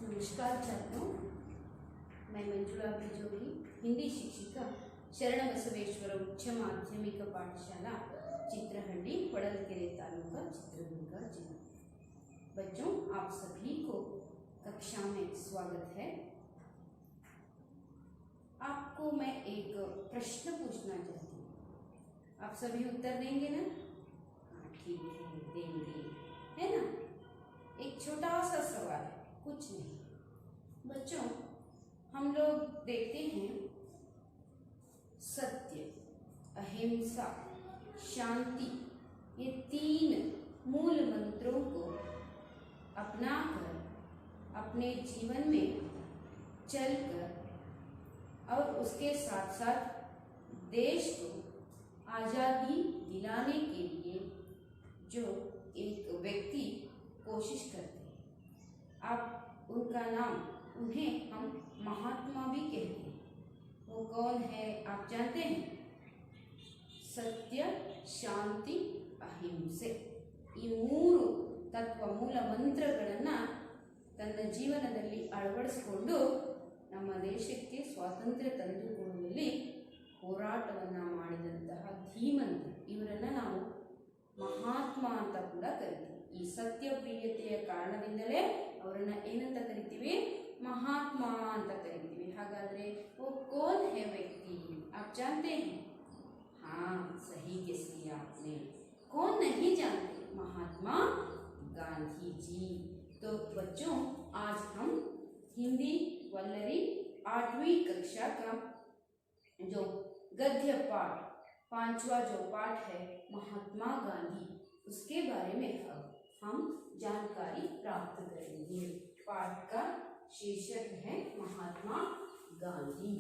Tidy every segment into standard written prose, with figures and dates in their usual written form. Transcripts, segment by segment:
नमस्कार छात्रों, मैं मंजुला बिजोगी, हिंदी शिक्षिका, शरण बसवेश्वर उच्च माध्यमिक पाठशाला चित्रहंडी पड़लकेरे तालुका चित्रदुर्ग जिला। बच्चों, आप सभी को कक्षा में स्वागत है। आपको मैं एक प्रश्न पूछना चाहती हूँ, आप सभी उत्तर देंगे ना? हाँ ठीक है, देंगे, है ना? एक छोटा सा सवाल है, कुछ नहीं। बच्चों, हम लोग देखते हैं सत्य, अहिंसा, शांति, ये तीन मूल मंत्रों को अपनाकर अपने जीवन में चलकर और उसके साथ साथ देश को आज़ादी दिलाने के लिए जो एक व्यक्ति कोशिश करते हैं, आप उनका नाम, उन्हें हम महात्मा भी कहते हैं। वो कौन है आप जानते हैं? सत्य, ಶಾಂತಿ, ಅಹಿಂಸೆ, ಈ ಮೂರು ತತ್ವ ಮೂಲ ಮಂತ್ರಗಳನ್ನು ತನ್ನ ಜೀವನದಲ್ಲಿ ಅಳವಡಿಸಿಕೊಂಡು ನಮ್ಮ ದೇಶಕ್ಕೆ ಸ್ವಾತಂತ್ರ್ಯ ತಂದುಕೊಡುವಲ್ಲಿ ಹೋರಾಟವನ್ನು ಮಾಡಿದಂತಹ ಧೀಮಂತ, ಇವರನ್ನು ನಾವು ಮಹಾತ್ಮ ಅಂತ ಕೂಡ ಕರಿತೀವಿ। ಈ ಸತ್ಯಪ್ರಿಯತೆಯ ಕಾರಣದಿಂದಲೇ ಅವರನ್ನು ಏನಂತ ಕರಿತೀವಿ? महात्मा ಅಂತ ಕರೀತೀವಿ। ಹಾಗಾದ್ರೆ वो कौन है व्यक्ति, आप जानते हैं? हाँ, सही गेस किया आपने। कौन नहीं जानते? महात्मा गांधी जी। तो बच्चों, आज हम हिंदी वल्लरी 8वीं कक्षा का जो गद्य पाठ, 5वां जो पाठ है महात्मा गांधी, उसके बारे में हम जानकारी प्राप्त करेंगे। पाठ का शीर्षक है महात्मा गांधी।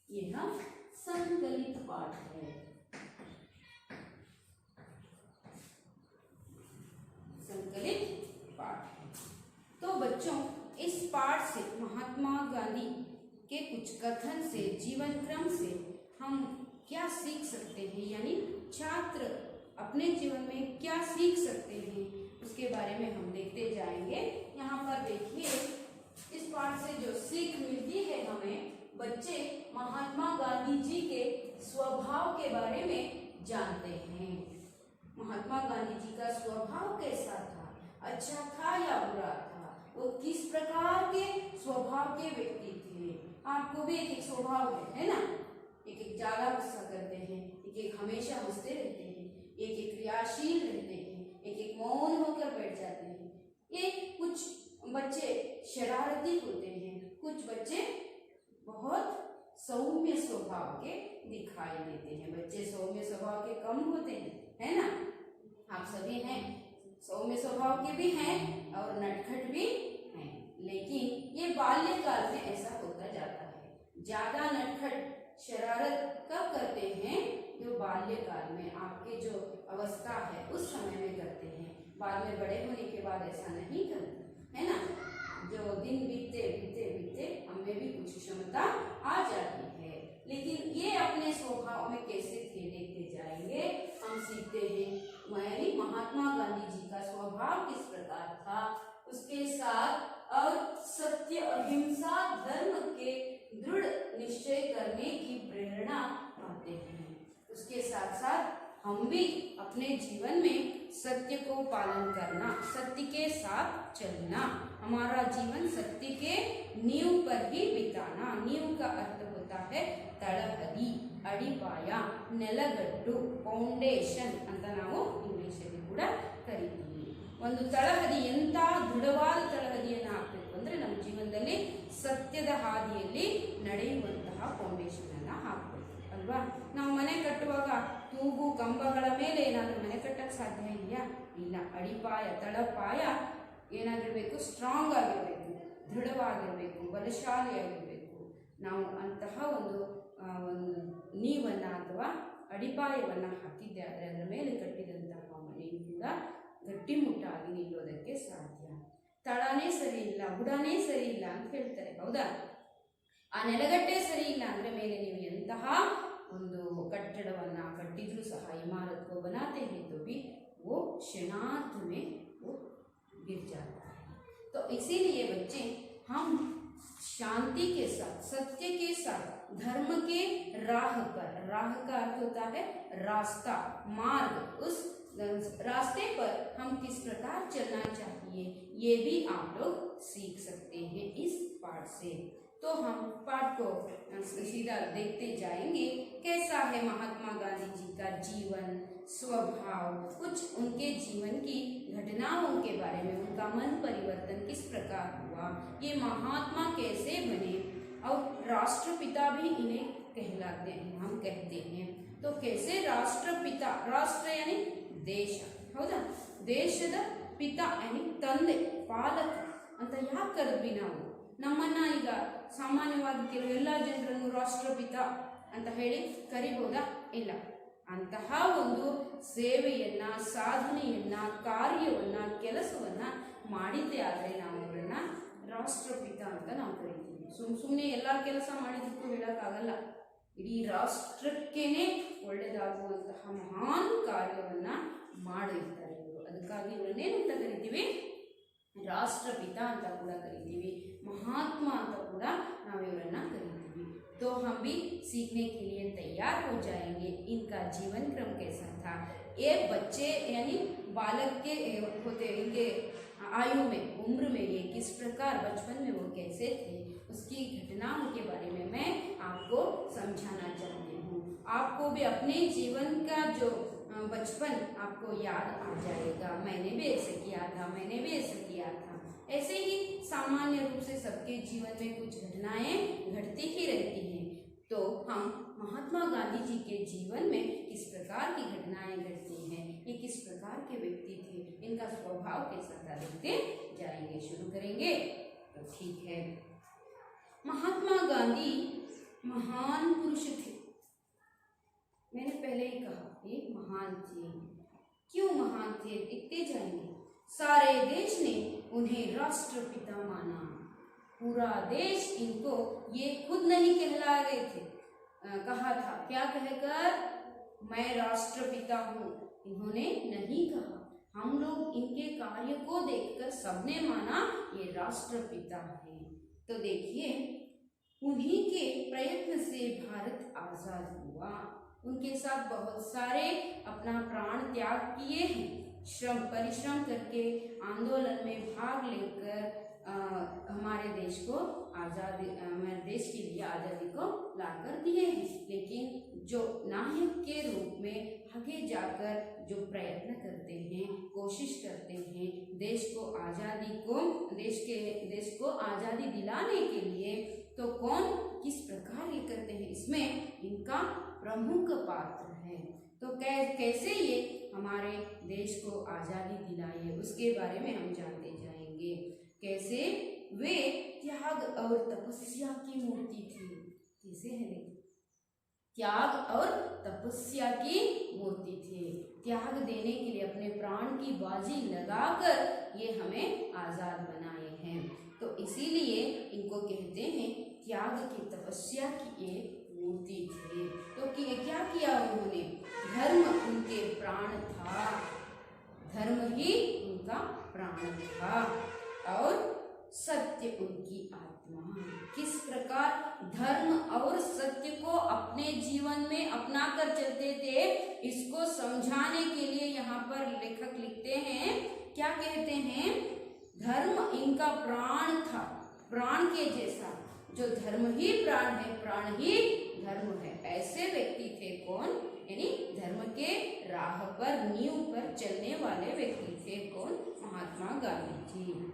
यह संकलित पाठ है। संकलित पाठ है। तो बच्चों, इस पाठ से महात्मा गांधी के कुछ कथन से, जीवन क्रम से हम क्या सीख सकते हैं, यानी छात्र अपने जीवन में क्या सीख सकते हैं, उसके बारे में हम देखते जाएंगे। यहाँ पर देखिए, इस पाठ से जो सीख मिलती है हमें, बच्चे महात्मा गांधी जी के स्वभाव के बारे में जानते हैं। महात्मा गांधी जी का स्वभाव कैसा था, अच्छा था या बुरा था, वो किस प्रकार के स्वभाव के व्यक्ति थे। आपको भी एक स्वभाव है ना? एक ज्यादा गुस्सा करते हैं, एक हमेशा हंसते रहते हैं, एक क्रियाशील रहते हैं, एक मौन होकर बैठ जाते हैं। ये कुछ बच्चे शरारती होते हैं, कुछ बच्चे बहुत सौम्य स्वभाव के दिखाई देते हैं। बच्चे सौम्य स्वभाव के कम होते हैं, है ना? आप सभी हैं, सौम्य स्वभाव के भी हैं और नटखट भी हैं, लेकिन ये बाल्यकाल में ऐसा होता जाता है। ज्यादा नटखट शरारत कब करते हैं? जो बाल्यकाल में आपके जो अवस्था है उस समय में करते हैं। बाद में बड़े होने के बाद ऐसा नहीं करते, है ना? जो दिन बीतते बीतते बीतते हमें भी कुछ क्षमता आ जाती है, लेकिन ये अपने स्वभाव में कैसे थे देखते जाएंगे। हम सीखते हैं यानी महात्मा गांधी जी का स्वभाव किस प्रकार था, उसके साथ और सत्य, अहिंसा, धर्म के दृढ़ निश्चय करने की प्रेरणा पाते हैं। उसके साथ साथ हम भी अपने जीवन में सत्य को पालन करना, सत्य के साथ चलना, हमारा जीवन सत्य के नींव पर ही बिताना। नींव का अर्थ होता है तಳಹದಿ, ಅಡಿಪಾಯ, ನೆಲಗಟ್ಟು, ಫೌಂಡೇಶನ್ ಅಂತ ನಾವು ಇಂಗ್ಲಿಷಲ್ಲಿ ಕೂಡ ಕರೀತೀವಿ। ಒಂದು ತಳಹದಿ, ಎಂತ ದೃಢವಾದ ತಳಹದಿಯನ್ನು ಹಾಕಬೇಕು ಅಂದ್ರೆ ನಮ್ಮ ಜೀವನದಲ್ಲಿ ಸತ್ಯದ ಹಾದಿಯಲ್ಲಿ ನಡೆಯುವಂತಹ ಫೌಂಡೇಶನ್ ಅನ್ನ ಹಾಕಬೇಕು ಅಲ್ವಾ? ನಾವು ಮನೆ ಕಟ್ಟುವಾಗ ತೂಗು ಕಂಬಗಳ ಮೇಲೆ ಏನಾದರೂ ಮನೆ ಕಟ್ಟಕ್ಕೆ ಸಾಧ್ಯ ಇದೆಯಾ? ಇಲ್ಲ. ಅಡಿಪಾಯ, ತಳಪಾಯ ಏನಾಗಿರಬೇಕು? ಸ್ಟ್ರಾಂಗ್ ಆಗಿರಬೇಕು, ದೃಢವಾಗಿರಬೇಕು, ಬಲಶಾಲಿಯಾಗಿರಬೇಕು। ನಾವು ಅಂತಹ ಒಂದು ನೀವನ್ನು ಅಥವಾ ಅಡಿಪಾಯವನ್ನು ಹಾಕಿದ್ದೆ ಆದರೆ ಅದರ ಮೇಲೆ ಕಟ್ಟಿದಂತಹ ಮನೆಯು ಕೂಡ ಗಟ್ಟಿಮುಟ್ಟಾಗಿ ನಿಲ್ಲೋದಕ್ಕೆ ಸಾಧ್ಯ। ತಳನೇ ಸರಿ ಇಲ್ಲ, ಬುಡನೇ ಸರಿ ಇಲ್ಲ ಅಂತ ಹೇಳ್ತಾರೆ, ಹೌದಾ? ಆ ನೆಲಗಟ್ಟೆ ಸರಿ ಇಲ್ಲ ಅಂದ್ರೆ ಮೇಲೆ ನೀವು ಎಂತಹ ಒಂದು ಕಟ್ಟಡವನ್ನ कट्टिद्रू सह इमारत को बनाते हैं तो भी वो क्षणार्ध में वो गिर जाता है। तो इसीलिए बच्चे हम शांति के साथ, सत्य के साथ, धर्म के राह पर, राह का अर्थ होता है रास्ता, मार्ग, उस रास्ते पर हम किस प्रकार चलना चाहिए ये भी आप लोग सीख सकते हैं इस पाठ से। तो हम पाठ को सीधा देखते जाएंगे कैसा है महात्मा गांधी जी का जीवन, स्वभाव, कुछ उनके जीवन की घटनाओं के बारे में, उनका मन परिवर्तन किस प्रकार हुआ, ये महात्मा कैसे बने और राष्ट्रपिता भी इन्हें कहलाते हैं, हम कहते हैं। तो कैसे राष्ट्रपिता, राष्ट्र यानी ದೇಶ, ಹೌದಾ, ದೇಶದ ಪಿತ ಯಾನಿ ತಂದೆ, ಪಾಲಕ ಅಂತ ಯಾಕೆ ಕರೆದ್ವಿ ನಾವು? ನಮ್ಮನ್ನ ಈಗ ಸಾಮಾನ್ಯವಾಗಿ ಕೆಲವೆಲ್ಲ ಜನರನ್ನು ರಾಷ್ಟ್ರಪಿತ ಅಂತ ಹೇಳಿ ಕರಿಬಹುದಾ? ಇಲ್ಲ. ಅಂತಹ ಒಂದು ಸೇವೆಯನ್ನ, ಸಾಧನೆಯನ್ನ, ಕಾರ್ಯವನ್ನ, ಕೆಲಸವನ್ನ ಮಾಡಿದ್ದೇ ಆದರೆ ನಾವು ಅವರನ್ನ ರಾಷ್ಟ್ರಪಿತ ಅಂತ ನಾವು ಕರಿತೀವಿ. ಸುಮ್ಮನೆ ಎಲ್ಲ ಕೆಲಸ ಮಾಡಿದ್ದಕ್ಕೂ ಹೇಳಕ್ಕಾಗಲ್ಲ. ಇಡೀ ರಾಷ್ಟ್ರಕ್ಕೇನೆ ಒಳ್ಳೆಯದಾಗುವಂತಹ ಮಹಾನ್ ಕಾರ್ಯವನ್ನ ಮಾಡಿರ್ತಾರೆ ಇವರು. ಅದಕ್ಕಾಗಿ ಇವರನ್ನೇನಂತ ಕರಿತೀವಿ? राष्ट्रपिता ಅಂತ ಕೂಡ ಕರಿತೀವಿ, ಮಹಾತ್ಮ ಅಂತ ಕೂಡ ನಾವು ಇವರನ್ನ ಕರಿತೀವಿ। तो हम भी सीखने के लिए तैयार हो जाएंगे। इनका जीवन क्रम कैसा था, ये बच्चे यानी बालक के होते, इनके आयु में, उम्र में ये किस प्रकार बचपन में वो कैसे थे, उसकी घटनाओं के बारे में मैं आपको समझाना चाहती हूँ। आपको भी अपने जीवन का जो बचपन आपको याद आ जाएगा, मैंने भी ऐसे किया था, मैंने भी ऐसे किया था। ऐसे ही सामान्य रूप से सबके जीवन में कुछ घटनाएं घटती ही रहती हैं। तो हम महात्मा गांधी जी के जीवन में किस प्रकार की घटनाएं घटती हैं, ये किस प्रकार के व्यक्ति थे, इनका स्वभाव कैसा था, देखते जाएंगे। शुरू करेंगे तो ठीक है। महात्मा गांधी महान पुरुष थे। मैंने पहले ही कहा ये महान थे। क्यों महान थे, देखते जाएंगे। सारे देश ने उन्हें राष्ट्रपिता माना। पूरा देश इनको ये खुद नहीं कहला रहे थे, कहा था, क्या कहकर? मैं राष्ट्रपिता हूँ, इन्होंने नहीं कहा। हम लोग इनके कार्य को देखकर सबने माना ये राष्ट्रपिता हैं। तो देखिए, उन्हीं के प्रयत्न से भारत आजाद हुआ। उनके साथ बहुत सारे अपना प्राण त्याग किए हैं, श्रम परिश्रम करके आंदोलन में भाग लेकर हमारे देश को आज़ादी, हमारे देश के लिए आज़ादी को लाकर दिए हैं। लेकिन जो नायक के रूप में आगे जाकर जो प्रयत्न करते हैं, कोशिश करते हैं देश को आज़ादी को, देश को आज़ादी दिलाने के लिए, तो कौन किस प्रकार ये करते हैं, इसमें इनका प्रमुख पात्र है। तो कैसे ये हमारे देश को आज़ादी दिलाए उसके बारे में हम जानते जाएंगे। कैसे वे त्याग और तपस्या की मूर्ति थी। कैसे है, त्याग और तपस्या की मूर्ति थे। त्याग देने के लिए अपने प्राण की बाजी लगाकर ये हमें आज़ाद बनाए हैं। तो इसीलिए इनको कहते हैं त्याग की, तपस्या की एक मूर्ति थे। तो क्या किया उन्होंने? धर्म उनके प्राण था, धर्म ही उनका प्राण था और सत्य उनकी आत्मा। किस प्रकार धर्म और सत्य को अपने जीवन में अपना कर चलते थे, इसको समझाने के लिए यहाँ पर लेखक लिखते हैं, क्या कहते हैं? धर्म इनका प्राण था, प्राण के जैसा। जो धर्म ही प्राण है, प्राण ही धर्म है। ऐसे व्यक्ति थे कौन? यानी धर्म के राह पर, नींव पर चलने वाले व्यक्ति थे कौन? महात्मा गांधी जी।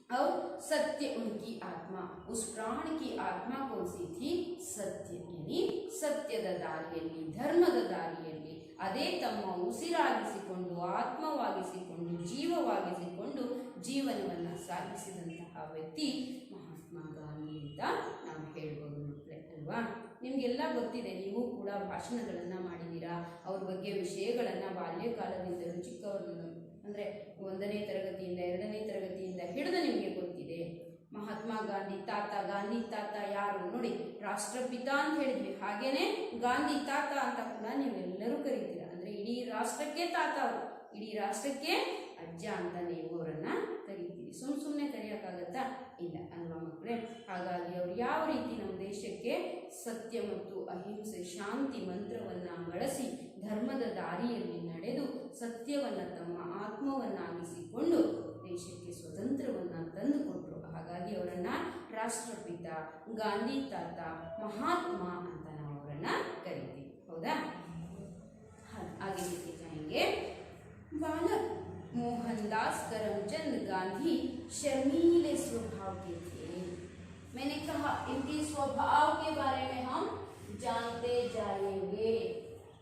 और सत्य उनकी आत्मा, उस प्राण की आत्मा कौन सी थी? सत्य, यानी सत्यದ ದಾರಿಯಲ್ಲಿ, ಧರ್ಮದ ದಾರಿಯಲ್ಲಿ ಅದೇ ತಮ್ಮ ಉಸಿರಾಗಿಸಿಕೊಂಡು, ಆತ್ಮವಾಗಿಸಿಕೊಂಡು, ಜೀವವಾಗಿಸಿಕೊಂಡು ಜೀವನವನ್ನು ಸಾಗಿಸಿದಂತಹ ವ್ಯಕ್ತಿ ಮಹಾತ್ಮ ಗಾಂಧಿ ಅಂತ ನಾವು ಹೇಳ್ಬೋದು ಮಕ್ಕಳೇ, ಅಲ್ವಾ? ನಿಮಗೆಲ್ಲ ಗೊತ್ತಿದೆ, ನೀವು ಕೂಡ ಭಾಷಣಗಳನ್ನು ಮಾಡಿದ್ದೀರಾ, ಅವ್ರ ಬಗ್ಗೆ ವಿಷಯಗಳನ್ನು ಬಾಲ್ಯಕಾಲದಿಂದಲೂ, ಚಿಕ್ಕವರಿಂದ ಅಂದರೆ 1ನೇ ತರಗತಿಯಿಂದ 2ನೇ ತರಗತಿಯಿಂದ ಹಿಡಿದು ನಿಮಗೆ ಗೊತ್ತಿದೆ। ಮಹಾತ್ಮ ಗಾಂಧಿ ತಾತ ಯಾರು ನೋಡಿ, ರಾಷ್ಟ್ರಪಿತ ಅಂತ ಹೇಳಿದ್ವಿ. ಹಾಗೇನೆ ಗಾಂಧಿ ತಾತ ಅಂತ ಕೂಡ ನೀವೆಲ್ಲರೂ ಕರಿತೀರಾ. ಅಂದ್ರೆ ಇಡೀ ರಾಷ್ಟ್ರಕ್ಕೆ ತಾತ ಅವರು, ಇಡೀ ರಾಷ್ಟ್ರಕ್ಕೆ ಅಜ್ಜ ಅಂತ ನೀವು ಅವರನ್ನ ಕರಿತೀರಿ. ಸುಮ್ಮನೆ ಕರೆಯೋಕ್ಕಾಗತ್ತಾ? ಇಲ್ಲ ಅಲ್ವಾ ಮಕ್ಕಳೇ? ಹಾಗಾಗಿ ಅವರು ಯಾವ ರೀತಿ ನಮ್ಮ ದೇಶಕ್ಕೆ ಸತ್ಯ ಮತ್ತು ಅಹಿಂಸೆ ಶಾಂತಿ ಮಂತ್ರವನ್ನ ಬಳಸಿ ಧರ್ಮದ ದಾರಿಯಲ್ಲಿ ನಡೆದು ಸತ್ಯವನ್ನ ತಮ್ಮ ಆತ್ಮವನ್ನಾಗಿಸಿಕೊಂಡು ದೇಶಕ್ಕೆ ಸ್ವತಂತ್ರವನ್ನ ತಂದುಕೊಟ್ರು. ಹಾಗಾಗಿ ಅವರನ್ನ ರಾಷ್ಟ್ರಪಿತ, ಗಾಂಧಿ ತಾತ, ಮಹಾತ್ಮ ಅಂತ ನಾವು ಅವರನ್ನ ಕರಿತೀವಿ. ಹೌದಾ? आगे लिखे जाएंगे। बालक मोहनदास करमचंद गांधी शर्मीले स्वभाव के थे। मैंने कहा इनके स्वभाव के बारे में हम जानते जाएंगे।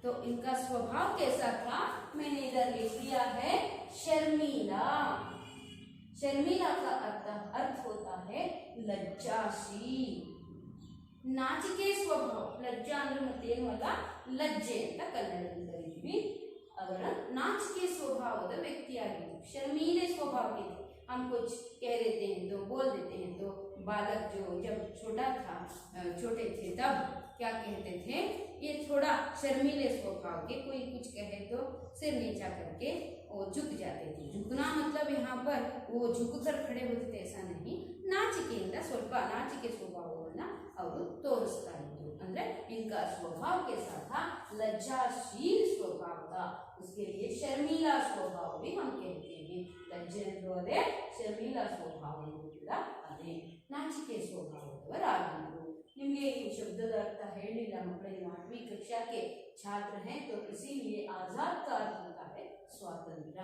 तो इनका स्वभाव कैसा था? मैंने इधर लिख दिया है शर्मीला। शर्मीला का अर्थ होता है लज्जाशील, ನಾಚಿಕೆ ಸ್ವಭಾವ. ಲಜ್ಜಾ ಅಂದ್ರೆ ಮತ್ತೇನು ಅಲ್ಲ, ಲಜ್ಜೆ ಅಂತ ಕನ್ನಡದಲ್ಲಿ ಕರೀತೀವಿ. ಅವರ ನಾಚಿಕೆ ಸ್ವಭಾವದ ವ್ಯಕ್ತಿಯಾಗಿತ್ತು. ಶರ್मीले स्वभाव के थे। हम कुछ कह देते हैं तो बोल देते हैं तो बालक जो जब छोटे थे तब क्या कहते थे? ये थोड़ा शर्मीले स्वभाव के, कोई कुछ कहे तो सिर नीचा करके वो झुक जाते थे. झुकना मतलब यहाँ पर वो झुककर खड़े होते थे ऐसा नहीं, ನಾಚಿಕೆಯಿಂದ ಸ್ವಲ್ಪ ನಾಚಿಕೆ ಸ್ವಭಾವವನ್ನು ಅವರು ತೋರಿಸ್ತಾ ಇದ್ರು. ಅಂದ್ರೆ इनका स्वभाव कैसा था? लज्जाशील स्वभाव था. उसके लिए शर्मीला स्वभाव भी हम कहते हैं. लज्जे ಅಂದ್ರೆ ಶರ್ಮಿಲಾ ಸ್ವಭಾವ ಕೂಡ ಅದೇ, ನಾಚಿಕೆ ಸ್ವಭಾವದವರಾಗಿದ್ರು. ನಿಮಗೆ ಈ ಶಬ್ದದ ಅರ್ಥ ಹೇಳಿಲ್ಲ ಮಕ್ಕಳೇ, 8वीं कक्षा के छात्र हैं तो इसीलिए आजाद का अर्थ होता है स्वातंत्र.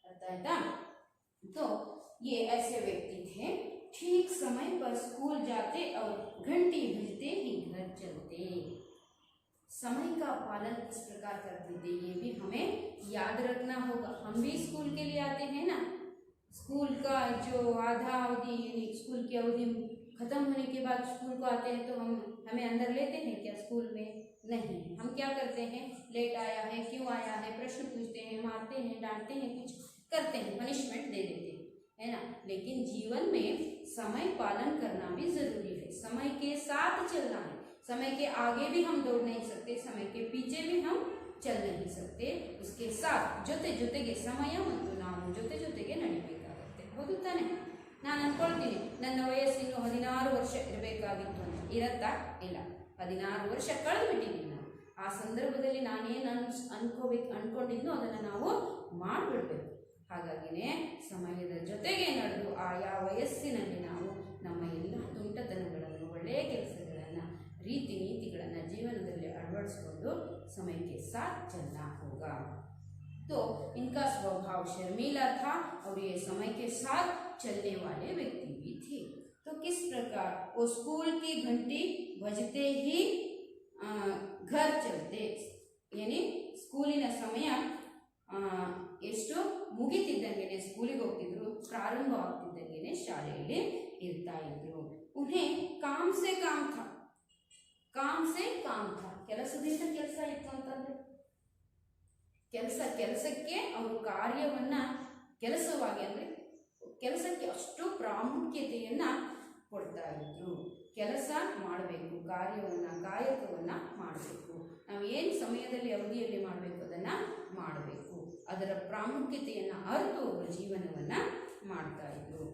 अर्थ आया? तो ये ऐसे व्यक्ति थे, ठीक समय पर स्कूल जाते और घंटी बजते ही घर चलते. समय का पालन किस प्रकार करते थे ये भी हमें याद रखना होगा. हम भी स्कूल के लिए आते हैं ना, स्कूल का जो आधा अवधि यानी स्कूल की अवधि खत्म होने के बाद स्कूल को आते हैं तो हमें अंदर लेते हैं क्या स्कूल में? नहीं. हम क्या करते हैं? लेट आया है, क्यों आया है, प्रश्न पूछते हैं, मारते हैं, डांटते हैं, कुछ करते हैं, पनिशमेंट दे देते हैं, है ना. लेकिन जीवन में समय पालन करना भी जरूरी है. समय के साथ चलना है. समय के आगे भी हम दौड़ नहीं सकते, समय के पीछे भी हम चल नहीं सकते. उसके साथ ಜೊತೆಗೆ ಸಮಯ ಮತ್ತು ನಾವು ಜೊತೆಗೆ ನಡಿಬೇಕಾಗುತ್ತೆ. ಹೌದು ತಾನೆ? ನಾನು ಅನ್ಕೊಳ್ತೀನಿ ನನ್ನ ವಯಸ್ಸಿನ 16 ವರ್ಷ ಇರಬೇಕಾಗಿತ್ತು ಅಂತ. ಇರತ್ತಾ? ಇಲ್ಲ. 16 ವರ್ಷ ಕಳೆದುಬಿಟ್ಟಿದ್ದೀನಿ ನಾನು. ಆ ಸಂದರ್ಭದಲ್ಲಿ ನಾನೇನು ಅನ್ಕೊಂಡಿದ್ನೋ ಅದನ್ನು ನಾವು ಮಾಡಿಬಿಡ್ಬೇಕು. ಹಾಗಾಗಿನೇ ಸಮಯದ ಜೊತೆಗೆ ನಡೆದು ಆಯಾ ವಯಸ್ಸಿನಲ್ಲಿ ನಾವು ನಮ್ಮ ಎಲ್ಲ ತುಂಟತನಗಳನ್ನು, ಒಳ್ಳೆಯ ಕೆಲಸಗಳನ್ನು, ರೀತಿ ನೀತಿಗಳನ್ನು ಜೀವನದಲ್ಲಿ ಅಳವಡಿಸಿಕೊಂಡು ಸಮಯಕ್ಕೆ ಸಾಥ್ ಚलना होगा. तो इनका स्वभाव शर्मीला था और ये समय के साथ चलने वाले व्यक्ति भी थे. तो किस प्रकार वो स्कूल की घंटी बजते ही घर चलते, यानी ಸ್ಕೂಲಿನ ಸಮಯ ಎಷ್ಟು ಮುಗಿತಿದ್ದಂಗೆ ಸ್ಕೂಲಿಗೆ ಹೋಗ್ತಿದ್ರು, ಪ್ರಾರಂಭವಾಗ್ತಿದ್ದಂಗೆ ಶಾಲೆಯಲ್ಲಿ ಇರ್ತಾ ಇದ್ರು. उन्हें काम से काम था. ಕೆಲಸದಿಂದ ಕೆಲಸ ಇತ್ತು ಅಂತಂದ್ರೆ ಕೆಲಸಕ್ಕೆ ಅವರು ಕಾರ್ಯವನ್ನ ಕೆಲಸವಾಗಿ ಅಂದ್ರೆ ಕೆಲಸಕ್ಕೆ ಅಷ್ಟು ಪ್ರಾಮುಖ್ಯತೆಯನ್ನ ಕೊಡ್ತಾ ಇದ್ರು. ಕೆಲಸ ಮಾಡಬೇಕು, ಕಾಯಕವನ್ನ ಮಾಡಬೇಕು. ನಾವು ಏನು ಸಮಯದಲ್ಲಿ ಅವಧಿಯಲ್ಲಿ ಮಾಡಬೇಕು ಅದನ್ನ ಮಾಡಬೇಕು. ಅದರ ಪ್ರಾಮುಖ್ಯತೆಯನ್ನ ಅರಿತು ಅವರು ಜೀವನವನ್ನ ಮಾಡ್ತಾ ಇದ್ರು.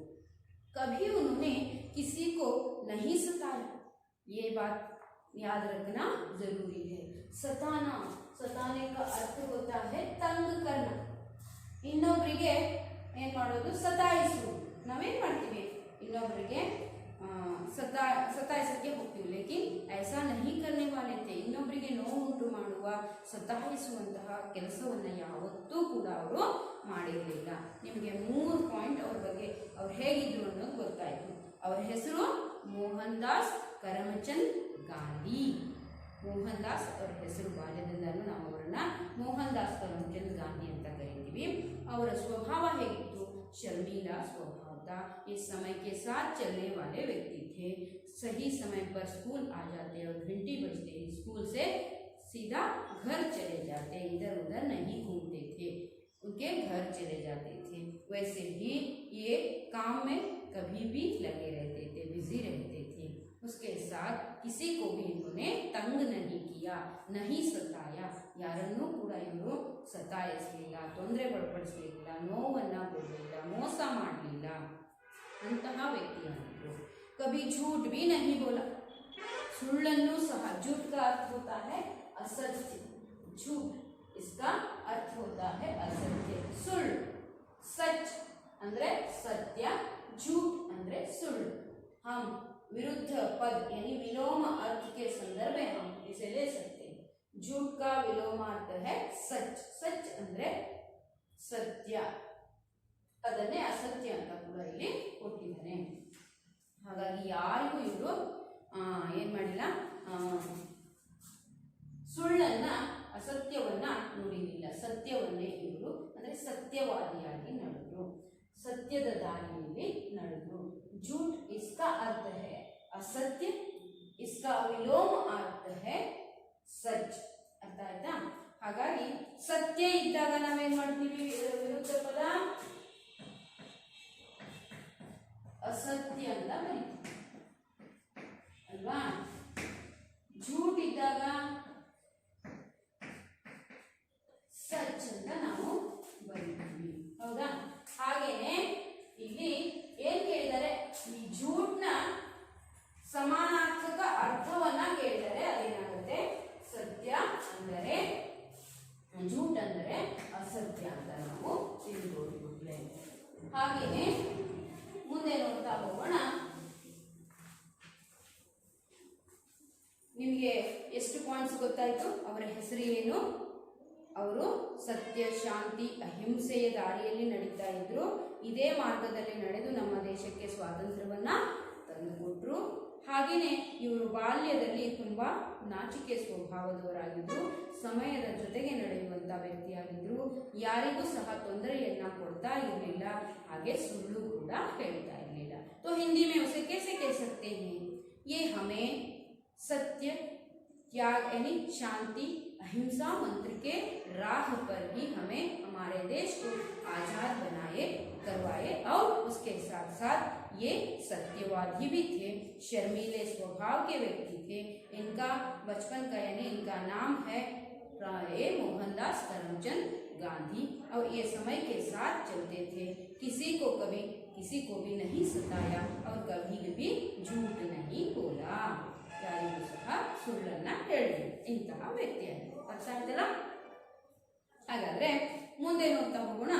कभी उन्होंने किसी को नहीं सताया. ये बात याद रखना जरूरी है. सताने का अर्थ होता है तंग करना. ಇನ್ನೊಬ್ಬರಿಗೆ ಏನು ಮಾಡೋದು? ಸತಾಯಿಸುವುದು. ನಾವೇನು ಮಾಡ್ತೀವಿ? ಇನ್ನೊಬ್ಬರಿಗೆ ಸತಾಯಿಸಕ್ಕೆ ಹೋಗ್ತೀವಿ. ಲೇಕಿನ್ ಐಸಾ ನಹಿ ಕರ್ನೆ ವಾಲೆ ಥೆ. ಇನ್ನೊಬ್ಬರಿಗೆ ನೋವುಂಟು ಮಾಡುವ ಸತಾಯಿಸುವಂತಹ ಕೆಲಸವನ್ನು ಯಾವತ್ತೂ ಕೂಡ ಅವರು ಮಾಡಿರಲಿಲ್ಲ. ನಿಮಗೆ 3 ಪಾಯಿಂಟ್ ಅವ್ರ ಬಗ್ಗೆ ಅವ್ರು ಹೇಗಿದ್ರು ಅನ್ನೋದು ಗೊತ್ತಾಯಿತು. ಅವರ ಹೆಸರು ಮೋಹನ್ ದಾಸ್ ಕರಮಚಂದ್ ಗಾಂಧಿ. ಮೋಹನ್ ದಾಸ್ ಅವರ ಹೆಸರು, ಬಾಲ್ಯದಿಂದಲೂ ನಾವು ಅವರನ್ನ ಮೋಹನ್ ದಾಸ್ ಕರಮಚಂದ್ ಗಾಂಧಿ ಅಂತ ಕರಿತೀವಿ. ಅವರ ಸ್ವಭಾವ ಹೇಗಿತ್ತು? शर्मीला स्वभाव था. इस समय के साथ चलने वाले व्यक्ति थे. सही समय पर स्कूल आ जाते और घंटी बजते ही स्कूल से सीधा घर चले जाते, इधर उधर नहीं घूमते थे, उनके घर चले जाते थे. वैसे ही ये काम में कभी भी लगे रहते थे, बिजी रहते थे। उसके साथ किसी को भी इन्होंने तंग नहीं किया, नहीं सताया, ಯಾರನ್ನೂ ಕೂಡ ಇವರು ಸತಾಯಿಸಲಿಲ್ಲ, ತೊಂದರೆ ಪಡಿಸಲಿಲ್ಲ, ನೋವನ್ನ ಕೊಡಲಿಲ್ಲ, ಮೋಸ ಮಾಡಲಿಲ್ಲ, ಅಂತಹ ವ್ಯಕ್ತಿಯಾಗಿದ್ರು। कभी झूठ भी नहीं बोला, सुಳ್ಳನ್ನು सह, झूठ का अर्थ होता है असत्य, झूठ इसका अर्थ होता है असत्य, सुಳ್ಳು, सच ಅಂದ್ರೆ सत्य, झूठ ಅಂದ್ರೆ सुಳ್ಳು। हम विरुद्ध पद यानी विलोम अर्थ के संदर्भ में हम इसे ले सकते हैं। झूठ का विलोमार्थ है सच, सच ಅಂದ್ರೆ ಸತ್ಯ, ಅದನ್ನೇ ಅಸತ್ಯ ಅಂತ ಕೂಡ ಇಲ್ಲಿ ಕೊಟ್ಟಿದ್ದಾನೆ। ಹಾಗಾಗಿ ಯಾರಿಗೂ ಇವರು ಏನ್ ಮಾಡಿಲ್ಲ, ಸುಳ್ಳನ್ನ ಅಸತ್ಯವನ್ನ ನುಡಿಲಿಲ್ಲ, ಸತ್ಯವನ್ನೇ ಇವರು ಅಂದ್ರೆ ಸತ್ಯವಾದಿಯಾಗಿ ನಡೆದ್ರು, ಸತ್ಯದ ದಾರಿಯಲ್ಲಿ ನಡೆದ್ರು। झूठ इसका अर्थ है असत्य, इसका विलोम अर्थ है सच, ಅರ್ಥ ಆಯ್ತಾ? ಹಾಗಾಗಿ ಸತ್ಯ ಇದ್ದಾಗ ನಾವೇನ್ ಮಾಡ್ತೀವಿ, ವಿರುದ್ಧ ಪದ असत्य ಅಂತ ಬರೀತೀವಿ ಅಲ್ವಾ? झूठ ಇದ್ದಾಗ ಸಚ್ ಅಂತ ನಾವು ಬರೀತೀವಿ, ಹೌದಾ? ಹಾಗೇನೆ ಇಲ್ಲಿ ಏನ್ ಕೇಳಿದರೆ, ಈ झूठನ ಸಮಾನಾರ್ಥಕ ಅರ್ಥವನ್ನ ಕೇಳಿದರೆ ಅದೇನಾಗುತ್ತೆ, ಸತ್ಯ ಅಂದರೆ झूठ ಅಂದರೆ ಅಸತ್ಯ ಅಂತ ನಾವು ತಿಳಿದುಕೊಳ್ಳಿ। ಹಾಗೇನೆ ಮುಂದೆ ನೋಡ್ತಾ ಹೋಗೋಣ। ನಿಮಗೆ ಎಷ್ಟು ಪಾಯಿಂಟ್ಸ್ ಗೊತ್ತಾಯ್ತು? ಅವರ ಹೆಸರು ಏನು? ಅವರು ಸತ್ಯ, ಶಾಂತಿ, ಅಹಿಂಸೆಯ ದಾರಿಯಲ್ಲಿ ನಡೀತಾ ಇದ್ರು, ಇದೇ ಮಾರ್ಗದಲ್ಲಿ ನಡೆದು ನಮ್ಮ ದೇಶಕ್ಕೆ ಸ್ವಾತಂತ್ರ್ಯವನ್ನ ತಂದುಕೊಟ್ರು। ಹಾಗೆಯೇ ಇವರು ಬಾಲ್ಯದಲ್ಲಿ ತುಂಬಾ ನಾಚಿಕೆ ಸ್ವಭಾವದವರಾಗಿದ್ರು, ಸಮಯದ ಜೊತೆಗೆ ನಡೆಯುವಂತ ವ್ಯಕ್ತಿಯಾಗಿದ್ರು, ಯಾರಿಗೂ ಸಹ ತೊಂದರೆಯನ್ನ ಕೊಡ್ತಾ ಇರಲಿಲ್ಲ, ಹಾಗೆ ಸುಳ್ಳು ಕೂಡ ಹೇಳ್ತಾ ಇರಲಿಲ್ಲ। तो हिंदी में उसे कैसे कह सकते हैं, ये हमें सत्य, त्याग यानी शांति, अहिंसा मंत्र के राह पर ही हमें हमारे देश को आजाद बनाए, करवाए, और उसके साथ साथ ये सत्यवादी भी थे, शर्मीले स्वभाव के व्यक्ति थे। इनका बचपन का यानी इनका नाम है मोहनदास करमचंद गांधी, और ये समय के साथ चलते थे, किसी को कभी किसी को भी नहीं सताया और कभी भी झूठ नहीं बोला, ಯಾರಿಗೂ ಸಹ ಸುಳ್ಳನ್ನ ಹೇಳಿಲ್ಲ, ಇಂತಹ ವ್ಯಕ್ತಿಯಾಗಿದೆ। ಅರ್ಥ ಆಯ್ತಲ್ಲ? ಹಾಗಾದ್ರೆ ಮುಂದೆ ನೋಡ್ತಾ ಹೋಗೋಣ।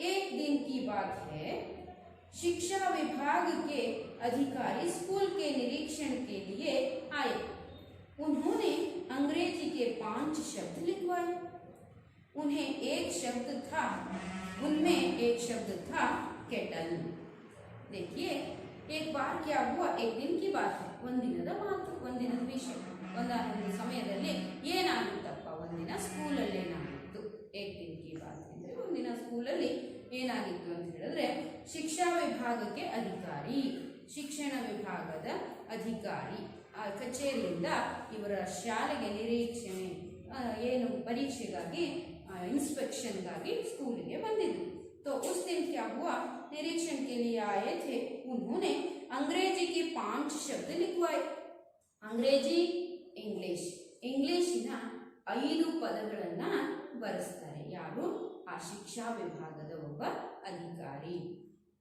एक दिन की बात है, शिक्षा विभाग के अधिकारी स्कूल के निरीक्षण के लिए आए। उन्होंने अंग्रेजी के 5 शब्द लिखवाए। उन्हें एक शब्द था, उनमें एक शब्द था केटल। देखिए एक बार क्या हुआ, एक दिन की बात है, ಒಂದಿನದ ಮಾತು, ಒಂದಿನದ ವಿಷಯ, ಒಂದೊಂದು ಸಮಯದಲ್ಲಿ ಏನಾಗಿತ್ತಪ್ಪ, ಒಂದಿನ ಸ್ಕೂಲಲ್ಲಿ ಏನಾಗಿತ್ತು, एक दिन की बात ಅಂದ್ರೆ ಒಂದಿನ ಸ್ಕೂಲಲ್ಲಿ ಏನಾಗಿತ್ತು ಅಂತ ಹೇಳಿದ್ರೆ, ಶಿಕ್ಷಾ ವಿಭಾಗಕ್ಕೆ ಅಧಿಕಾರಿ, ಶಿಕ್ಷಣ ವಿಭಾಗದ ಅಧಿಕಾರಿ ಕಚೇರಿಯಿಂದ ಇವರ ಶಾಲೆಗೆ ನಿರೀಕ್ಷಣೆ ಏನು ಪರೀಕ್ಷೆಗಾಗಿ इंस्पेक्शनಗಾಗಿ ಸ್ಕೂಲಿಗೆ ಬಂದಿದ್ರು। तो उस दिन क्या हुआ, निरीक्षण के लिए आए थे, उन्होंने अंग्रेजी के 5 शब्द लिखवाए। अंग्रेजी इंग्लिश, ಇಂಗ್ಲಿಶಿನ 5 ಪದಗಳನ್ನ ಬರೆಸ್ತಾರೆ ಯಾರು, ಆ ಶಿಕ್ಷಾ ವಿಭಾಗದ ಒಬ್ಬ ಅಧಿಕಾರಿ।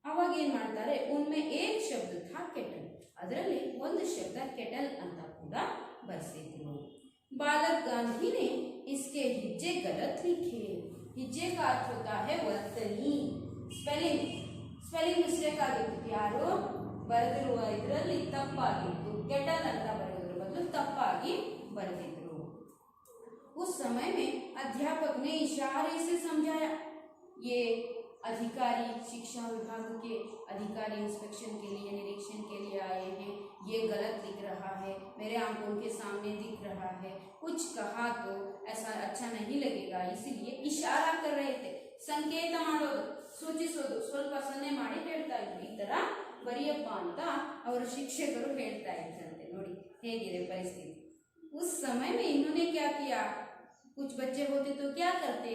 ಅವಾಗ ಏನ್ ಮಾಡ್ತಾರೆ, ಉನ್ಮೆ ಏಕ್ ಶಬ್ದ ಥಾ ಕೆಟಲ್, ಅದರಲ್ಲಿ ಒಂದು ಶಬ್ದ ಕೆಟಲ್ ಅಂತ ಕೂಡ ಬರೆಸಿದ್ರು। बालक गांधी ने इसके हिज्जे गलत लिखे। हिज्जे का अर्थ होता है वर्तनी, स्पेलिंग, स्पेलिंग मिस्टेक ಆಗಿತ್ತು, ಯಾರು ಬರೆದಿರುವ ಇದರಲ್ಲಿ ತಪ್ಪಾಗಿತ್ತು, ಕೆಟಲ್ ಅಂತ ಬರೆಯೋದ್ರ ಬದಲು ತಪ್ಪಾಗಿ बरतिದ್ರು। उस समय में अध्यापक ने इशारे से समझाया। ये अधिकारी शिक्षा विभाग के अधिकारी इंस्पेक्शन के लिए, निरीक्षण के लिए आए हैं, ये गलत लिख रहा है, मेरे आंखों के सामने दिख रहा है, कुछ कहा तो ऐसा अच्छा नहीं लगेगा, इसीलिए इशारा कर रहे थे। संकेत ಮಾಡೋದು, ಸೂಚಿಸೋದು, ಸ್ವಲ್ಪ ಸನ್ನೆ ಮಾಡಿ ಹೇಳ್ತಾ ಇದ್ರು, ಈ ತರ ಬರಿಯಪ್ಪ ಅಂತ ಅವರ ಶಿಕ್ಷಕರು ಹೇಳ್ತಾ ಇದ್ರಂತೆ। ನೋಡಿ ಹೇಗಿದೆ ಪರಿಸ್ಥಿತಿ। उस समय में इन्होंने क्या किया, कुछ बच्चे होते तो क्या करते,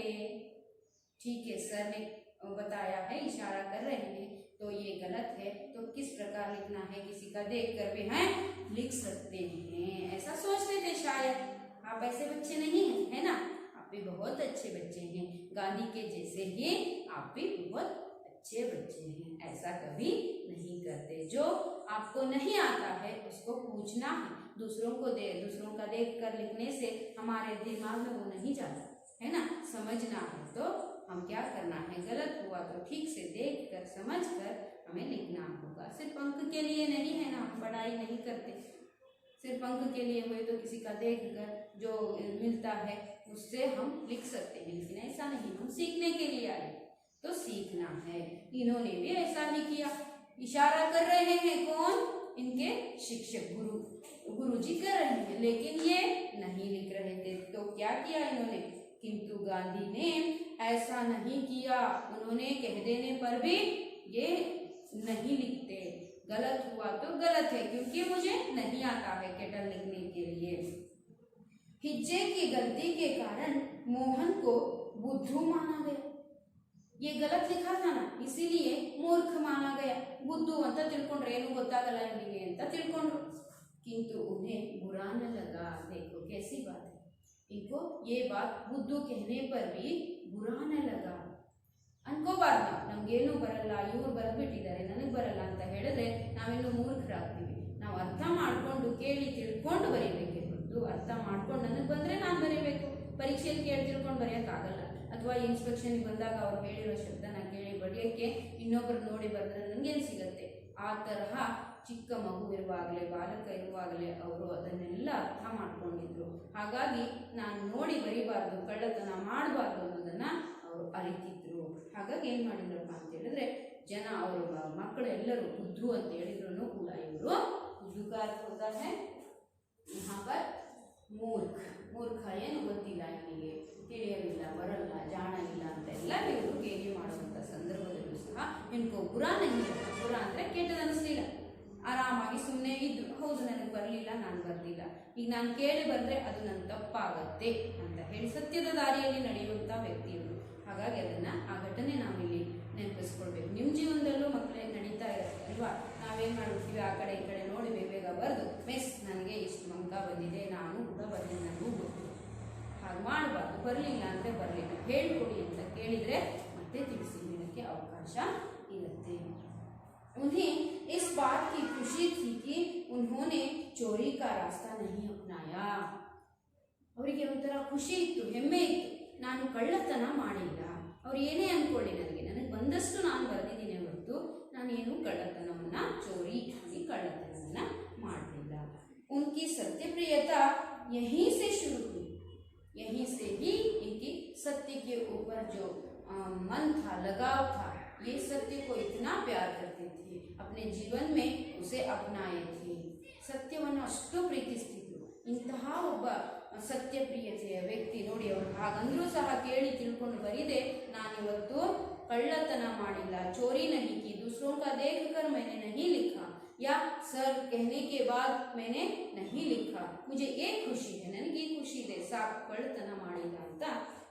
ठीक है सर ने बताया है, इशारा कर रहे हैं तो ये गलत है, तो किस प्रकार लिखना है, किसी का देख कर भी हैं लिख सकते हैं, ऐसा सोचते थे शायद। आप ऐसे बच्चे नहीं हैं, है ना? आप भी बहुत अच्छे बच्चे हैं, गांधी के जैसे ही आप भी बहुत अच्छे बच्चे हैं। ऐसा कभी नहीं करते। जो आपको नहीं आता है उसको पूछना है, दूसरों का देख कर लिखने से हमारे दिमाग में वो नहीं जाता, है ना? समझना है तो हम क्या करना है, गलत हुआ तो ठीक से देख कर समझ कर हमें लिखना होगा। सिर्फ अंक के लिए नहीं है ना, हम पढ़ाई नहीं करते सिर्फ अंक के लिए हुए तो किसी का देख कर जो मिलता है उससे हम लिख सकते हैं, लेकिन ऐसा नहीं, हम सीखने के लिए आए तो सीखना है। इन्होंने भी ऐसा ही किया, इशारा कर रहे हैं कौन, इनके शिक्षक गुरुजी कर रहे हैं, लेकिन ये नहीं लिख रहे थे। तो क्या किया इन्होंने, किंतु गांधी ने ऐसा नहीं किया, उन्होंने कह देने पर भी ये नहीं लिखते। गलत हुआ तो गलत है, क्योंकि मुझे नहीं आता है कैटल लिखने के लिए। हिज्जे की गलती के कारण मोहन को बुद्धू माना गया। ये गलत लिखा था ना, इसीलिए मूर्ख माना गया। बुद्धू ಅಂತ ತಿಳ್ಕೊಂಡ್ರೆ ಏನು ಗೊತ್ತಾಗಲ್ಲ ಇವನಿಗೆ ಅಂತ ತಿಳ್ಕೊಂಡ್ರು, किंतु उन्हें बुरा न लगा। देखो कैसी बात है, इनको ये बात बुद्धू कहने पर भी बुरा न लगा। ಅನ್ಕೋಬಾರ್ದು ನಮ್ಗೇನು ಬರಲ್ಲ, ಇವ್ರು ಬರೆದ್ಬಿಟ್ಟಿದ್ದಾರೆ ನನಗೆ ಬರಲ್ಲ ಅಂತ ಹೇಳಿದ್ರೆ ನಾವಿನ್ನು ಮೂರ್ಖರಾಗ್ತೀವಿ. ನಾವು ಅರ್ಥ ಮಾಡ್ಕೊಂಡು ಕೇಳಿ ತಿಳ್ಕೊಂಡು ಬರೀಬೇಕೆ ಹೊರತು ಅರ್ಥ ಮಾಡ್ಕೊಂಡು ನನಗೆ ಬಂದರೆ ನಾನು ಬರೀಬೇಕು. ಪರೀಕ್ಷೆಯಲ್ಲಿ ಕೇಳಿ ತಿಳ್ಕೊಂಡು ಬರೆಯೋಕ್ಕಾಗಲ್ಲ, ಅಥವಾ ಇನ್ಸ್ಪೆಕ್ಷನ್ಗೆ ಬಂದಾಗ ಅವ್ರು ಹೇಳಿರೋ ಶಬ್ದನ ಕೇಳಿ ಬರೆಯೋಕ್ಕೆ ಇನ್ನೊಬ್ಬರು ನೋಡಿ ಬರೆದ್ರೆ ನನಗೇನು ಸಿಗುತ್ತೆ. ಆ ತರಹ ಚಿಕ್ಕ ಮಗು ಇರುವಾಗಲೇ, ಬಾಲಕ ಇರುವಾಗಲೇ ಅವರು ಅದನ್ನೆಲ್ಲ ಅರ್ಥ ಮಾಡ್ಕೊಂಡಿದ್ರು. ಹಾಗಾಗಿ ನಾನು ನೋಡಿ ಬರೀಬಾರ್ದು, ಕಳ್ಳತನ ಮಾಡಬಾರ್ದು ಅನ್ನೋದನ್ನು ಅವರು ಅರಿತಿದ್ರು. ಹಾಗಾಗಿ ಏನು ಮಾಡಿದ್ರಪ್ಪ ಅಂತ ಹೇಳಿದ್ರೆ ಜನ ಅವರು ಮಕ್ಕಳು ಎಲ್ಲರೂ ಬುದ್ಧು ಅಂತ ಹೇಳಿದ್ರು ಕೂಡ ಇವರು ಬುದ್ಧು का अर्थ होता है यहाँ पर ಮೂರ್ಖ. ಮೂರ್ಖ ಏನು ಗೊತ್ತಿಲ್ಲ, ಇವನಿಗೆ ತಿಳಿಯಲಿಲ್ಲ, ಬರಲ್ಲ, ಜಾಣ ಇಲ್ಲ ಅಂತೆಲ್ಲ ಇವರು ಗೇಲಿ ಮಾಡುವಂಥ ಸಂದರ್ಭದಲ್ಲೂ ಸಹ ಇನ್ಕೋ ಬುರಾ ನಹೀ ಲಗಾ. ಬುರಾ ಅಂದರೆ ಕೆಟ್ಟದ್ದು ಅನ್ನಿಸ್ಲಿಲ್ಲ, ಆರಾಮಾಗಿ ಸುಮ್ಮನೆ ಇದ್ರು. ಹೌದು ನನಗೆ ಬರಲಿಲ್ಲ, ನಾನು ಬರಲಿಲ್ಲ, ಈಗ ನಾನು ಕೇಳಿ ಬಂದರೆ ಅದು ನನ್ನ ತಪ್ಪಾಗತ್ತೆ ಅಂತ ಹೇಳಿ ಸತ್ಯದ ದಾರಿಯಲ್ಲಿ ನಡೆಯುವಂಥ ವ್ಯಕ್ತಿ ಇವರು. ಹಾಗಾಗಿ ಅದನ್ನು, ಆ ಘಟನೆ ನಾವಿಲ್ಲಿ ನೆನಪಿಸ್ಕೊಳ್ಬೇಕು. ನಿಮ್ಮ ಜೀವನದಲ್ಲೂ ಮಕ್ಕಳೇ ನಡೀತಾ ಇರುತ್ತೆ ಅಲ್ವಾ? ನಾವೇನು ಮಾಡ್ಬಿಡ್ತೀವಿ, ಆ ಕಡೆ ಈ ಕಡೆ ನೋಡಿ ಬೇಗ ಬರೆದು ಮಿಸ್ ನನಗೆ ಇಷ್ಟು ಅಂಕ ಬಂದಿದೆ, ನಾನು ಕೂಡ ಬರಲಿಲ್ಲ, ನನಗೂ ಗೊತ್ತು. ಹಾಗೆ ಮಾಡಬಾರ್ದು. ಬರಲಿಲ್ಲ ಅಂದರೆ ಬರಲಿಲ್ಲ, ಹೇಳ್ಕೊಡಿ ಅಂತ ಕೇಳಿದರೆ ಮತ್ತೆ ತಿಳಿಸಿ ಹೇಳೋಕ್ಕೆ ಅವಕಾಶ ಇರುತ್ತೆ. उन्हें इस बात की खुशी थी कि उन्होंने चोरी का रास्ता नहीं अपनाया. ಅವರಿಗೆ ಒಂಥರ ಖುಷಿ ಇತ್ತು, ಹೆಮ್ಮೆ ಇತ್ತು, ನಾನು ಕಳ್ಳತನ ಮಾಡಿಲ್ಲ. ಅವ್ರು ಏನೇ ಅಂದ್ಕೊಳ್ಳಿ, ನನಗೆ ಬಂದಷ್ಟು ನಾನು ಬರೆದಿದ್ದೀನಿ ಹೊರತು ನಾನೇನು ಕಳ್ಳತನವನ್ನು, ಚೋರಿ ಆಗಿ ಕಳ್ಳತನವನ್ನು ಮಾಡಲಿಲ್ಲ. उनकी सत्यप्रियता यहीं से शुरू हुई, यहीं से ही इनकी सत्य के ऊपर जो मन था, लगाव था, ये सत्य को इतना प्यार करते थे, अपने जीवन में उसे अपनाए थे. ಸತ್ಯವನ್ನು ಅಷ್ಟು ಪ್ರೀತಿಸ್ತಿದ್ರು. ಇಂತಹ ಒಬ್ಬ ಸತ್ಯಪ್ರಿಯತೆಯ ವ್ಯಕ್ತಿ ನೋಡಿ, ಅವರು ಹಾಗಂದ್ರೂ ಸಹ ಕೇಳಿ ತಿಳ್ಕೊಂಡು ಬರೀದೆ, ನಾನಿವತ್ತು ಕಳ್ಳತನ ಮಾಡಿಲ್ಲ, ಚೋರಿ नहीं की, दूसरों का देख कर मैंने नहीं लिखा, या सर कहने के बाद मैंने नहीं लिखा, मुझे ये खुशी है, ನನಗೆ ಈ ಖುಷಿ ಇದೆ, ಸಾಕು ಕಳ್ಳತನ ಮಾಡಿಲ್ಲ ಅಂತ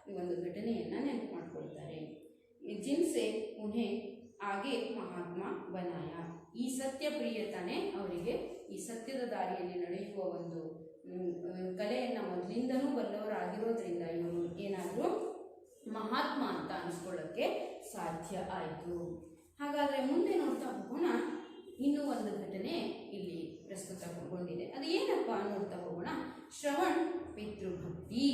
ಈ ಒಂದು ಘಟನೆಯನ್ನು ನೆನಪು ಮಾಡ್ಕೊಳ್ತಾರೆ. जिनसे उन्हें आगे महात्मा बनाया. ಈ ಸತ್ಯಪ್ರಿಯತನೇ ಅವರಿಗೆ ಈ ಸತ್ಯದ ದಾರಿಯಲ್ಲಿ ನಡೆಯುವ ಒಂದು ಕಲೆಯನ್ನು ಮೊದಲಿಂದನೂ ಬಲ್ಲವರಾಗಿರೋದ್ರಿಂದ ಇವರು ಏನಾದರೂ ಮಹಾತ್ಮ ಅಂತ ಅನಿಸ್ಕೊಳ್ಳೋಕ್ಕೆ ಸಾಧ್ಯ ಆಯಿತು. ಹಾಗಾದರೆ ಮುಂದೆ ನೋಡ್ತಾ ಹೋಗೋಣ. ಇನ್ನೂ ಒಂದು ಘಟನೆ ಇಲ್ಲಿ ಪ್ರಸ್ತುತಗೊಂಡಿದೆ, ಅದು ಏನಪ್ಪ ನೋಡ್ತಾ ಹೋಗೋಣ. ಶ್ರವಣ್ ಪಿತೃಭಕ್ತಿ.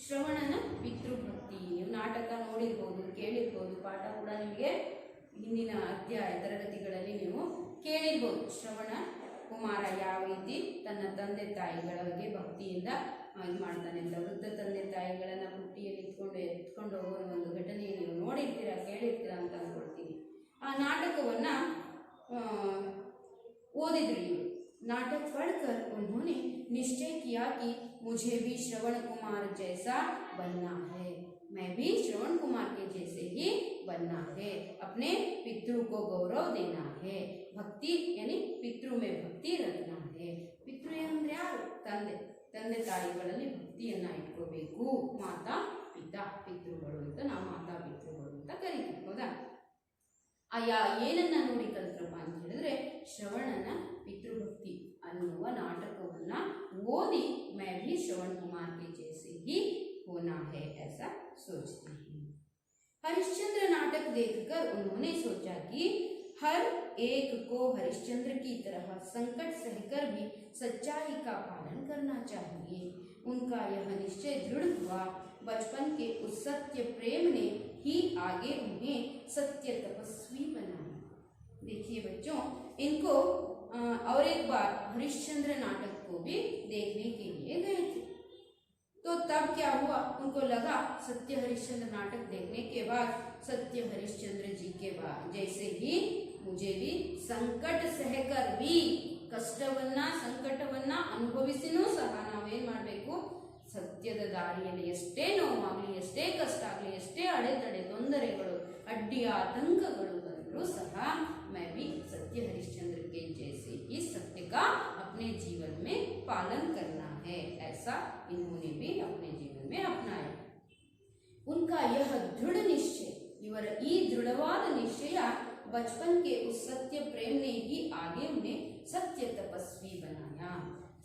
ಶ್ರವಣನ ಪಿತೃಭಕ್ತಿ. ನೀವು ನಾಟಕ ನೋಡಿರ್ಬೋದು, ಕೇಳಿರ್ಬೋದು, ಪಾಠ ಕೂಡ ನಿಮಗೆ ಹಿಂದಿನ ಅಧ್ಯಾಯ ತರಗತಿಗಳಲ್ಲಿ ನೀವು ಕೇಳಿರ್ಬೋದು. ಶ್ರವಣ ಕುಮಾರ ಯಾವ ರೀತಿ ತನ್ನ ತಂದೆ ತಾಯಿಗಳ ಬಗ್ಗೆ ಭಕ್ತಿಯಿಂದ ಇದು ಮಾಡ್ತಾನೆ ಅಂತ. ವೃದ್ಧ ತಂದೆ ತಾಯಿಗಳನ್ನು ಬುಟ್ಟಿಯಲ್ಲಿ ಎತ್ಕೊಂಡು ಹೋಗೋ ಒಂದು ಘಟನೆ ನೀವು ನೋಡಿರ್ತೀರಾ, ಕೇಳಿರ್ತೀರಾ ಅಂತ ಅಂದ್ಕೊಳ್ತೀನಿ. ಆ ನಾಟಕವನ್ನು ಓದಿದ್ರು ಇವರು. नाटक पढ़कर उन्होंने निश्चय किया कि मुझे भी श्रवण कुमार जैसा बनना है, मैं भी श्रवण कुमार के जैसे ही बनना है, अपने पितृ को गौरव देना है, भक्ति यानी पितृ में भक्ति रखना है. पितृ ಅಂದ್ರೆ ಯಾರು? ತಂದೆ ತಾಯಿಗಳಲ್ಲಿ ಭಕ್ತಿಯನ್ನು ಇಟ್ಕೋಬೇಕು. ಮಾತಾ ಪಿತಾ ಪಿತೃಗಳು ಅಂತ ನಾವು ಮಾತಾ ಪಿತೃಗಳು ಅಂತ ಕರಿತೀವಿ, ಹೌದಾ? ಏನನ್ನ ನೋಡಿ ಕಲ್ತ್ರಪ್ಪ ಶ್ರವಣನ पितृभक्ति ಅನ್ನುವ ನಾಟಕವನ್ನ ಓದಿ मैं भी श्रवण कुमार के जैसे ही होना है ऐसा सोचते हैं। हरिश्चंद्र नाटक देखकर उन्होंने सोचा कि हर एक को हरिश्चंद्र की तरह संकट सहकर भी सच्चाई का पालन करना चाहिए। उनका यह निश्चय दृढ़ हुआ। बचपन के उस सत्य प्रेम ने ही आगे उन्हें सत्य तपस्वी बनाया। देखिए बच्चों, इनको और एक बार हरिश्चंद्र नाटक को भी देखने के लिए गए थे। तो तब क्या हुआ, उनको लगा सत्य हरिश्चंद्र नाटक देखने के बाद सत्य हरिश्चंद्र जी के बाद जैसे ही मुझे भी संकट सहकर भी ಕಷ್ಟವನ್ನ ಸಂಕಟವನ್ನ ಅನುಭವಿಸಿನೂ ಸಹ ನಾವೇನ್ ಮಾಡಬೇಕು, ಸತ್ಯದ ದಾರಿಯಲ್ಲಿ ಎಷ್ಟೇ ನೋವಾಗಲಿ, ಎಷ್ಟೇ ಕಷ್ಟ ಆಗಲಿ, ಎಷ್ಟೇ ಅಡೆತಡೆ ತೊಂದರೆಗಳು ಅಡ್ಡಿ ಆತಂಕಗಳು ಬಂದರೂ ಸಹ मैं भी सत्य हरिश्चंद्र के जैसे ही सत्य का अपने जीवन में पालन करना है, ऐसा इन्होंने भी अपने जीवन में अपनाया। उनका यह दृढ़ निश्चय, ಇವರ ಈ ದೃಢವಾದ ನಿಶ್ಚಯ बचपन के उस सत्य प्रेम ने ही आगे उन्हें सत्य तपस्वी बनाया।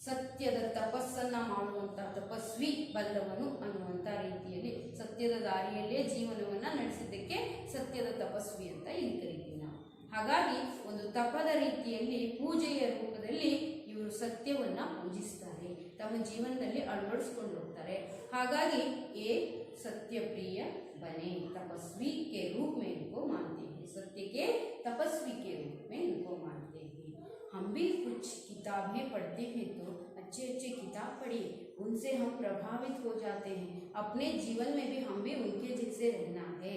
ಸತ್ಯದ ತಪಸ್ಸನ್ನ ಮಾಡುವಂತಹ ತಪಸ್ವಿ ಬಲ್ಲವನು ಅನ್ನುವಂಥ ರೀತಿಯಲ್ಲಿ ಸತ್ಯದ ದಾರಿಯಲ್ಲೇ ಜೀವನವನ್ನ ನಡೆಸಿದ್ದಕ್ಕೆ ಸತ್ಯದ ತಪಸ್ವಿ ಅಂತ ಇಲ್ಲಿ ಕರಿತೀವಿ ನಾವು। ಹಾಗಾಗಿ ಒಂದು ತಪದ ರೀತಿಯಲ್ಲಿ ಪೂಜೆಯ ರೂಪದಲ್ಲಿ ಇವರು ಸತ್ಯವನ್ನ ಪೂಜಿಸ್ತಾರೆ, ತಮ್ಮ ಜೀವನದಲ್ಲಿ ಅಳವಡಿಸ್ಕೊಂಡು ಹೋಗ್ತಾರೆ। ಹಾಗಾಗಿ ಏ सत्य प्रिय बने, तपस्वी के रूप में इनको मानते हैं, सत्य के तपस्वी के रूप में इनको मानते हैं। हम भी कुछ किताबें पढ़ते हैं तो अच्छे अच्छे किताब पढ़िए, उनसे हम प्रभावित हो जाते हैं। अपने जीवन में भी हम भी उनके जैसे रहना है,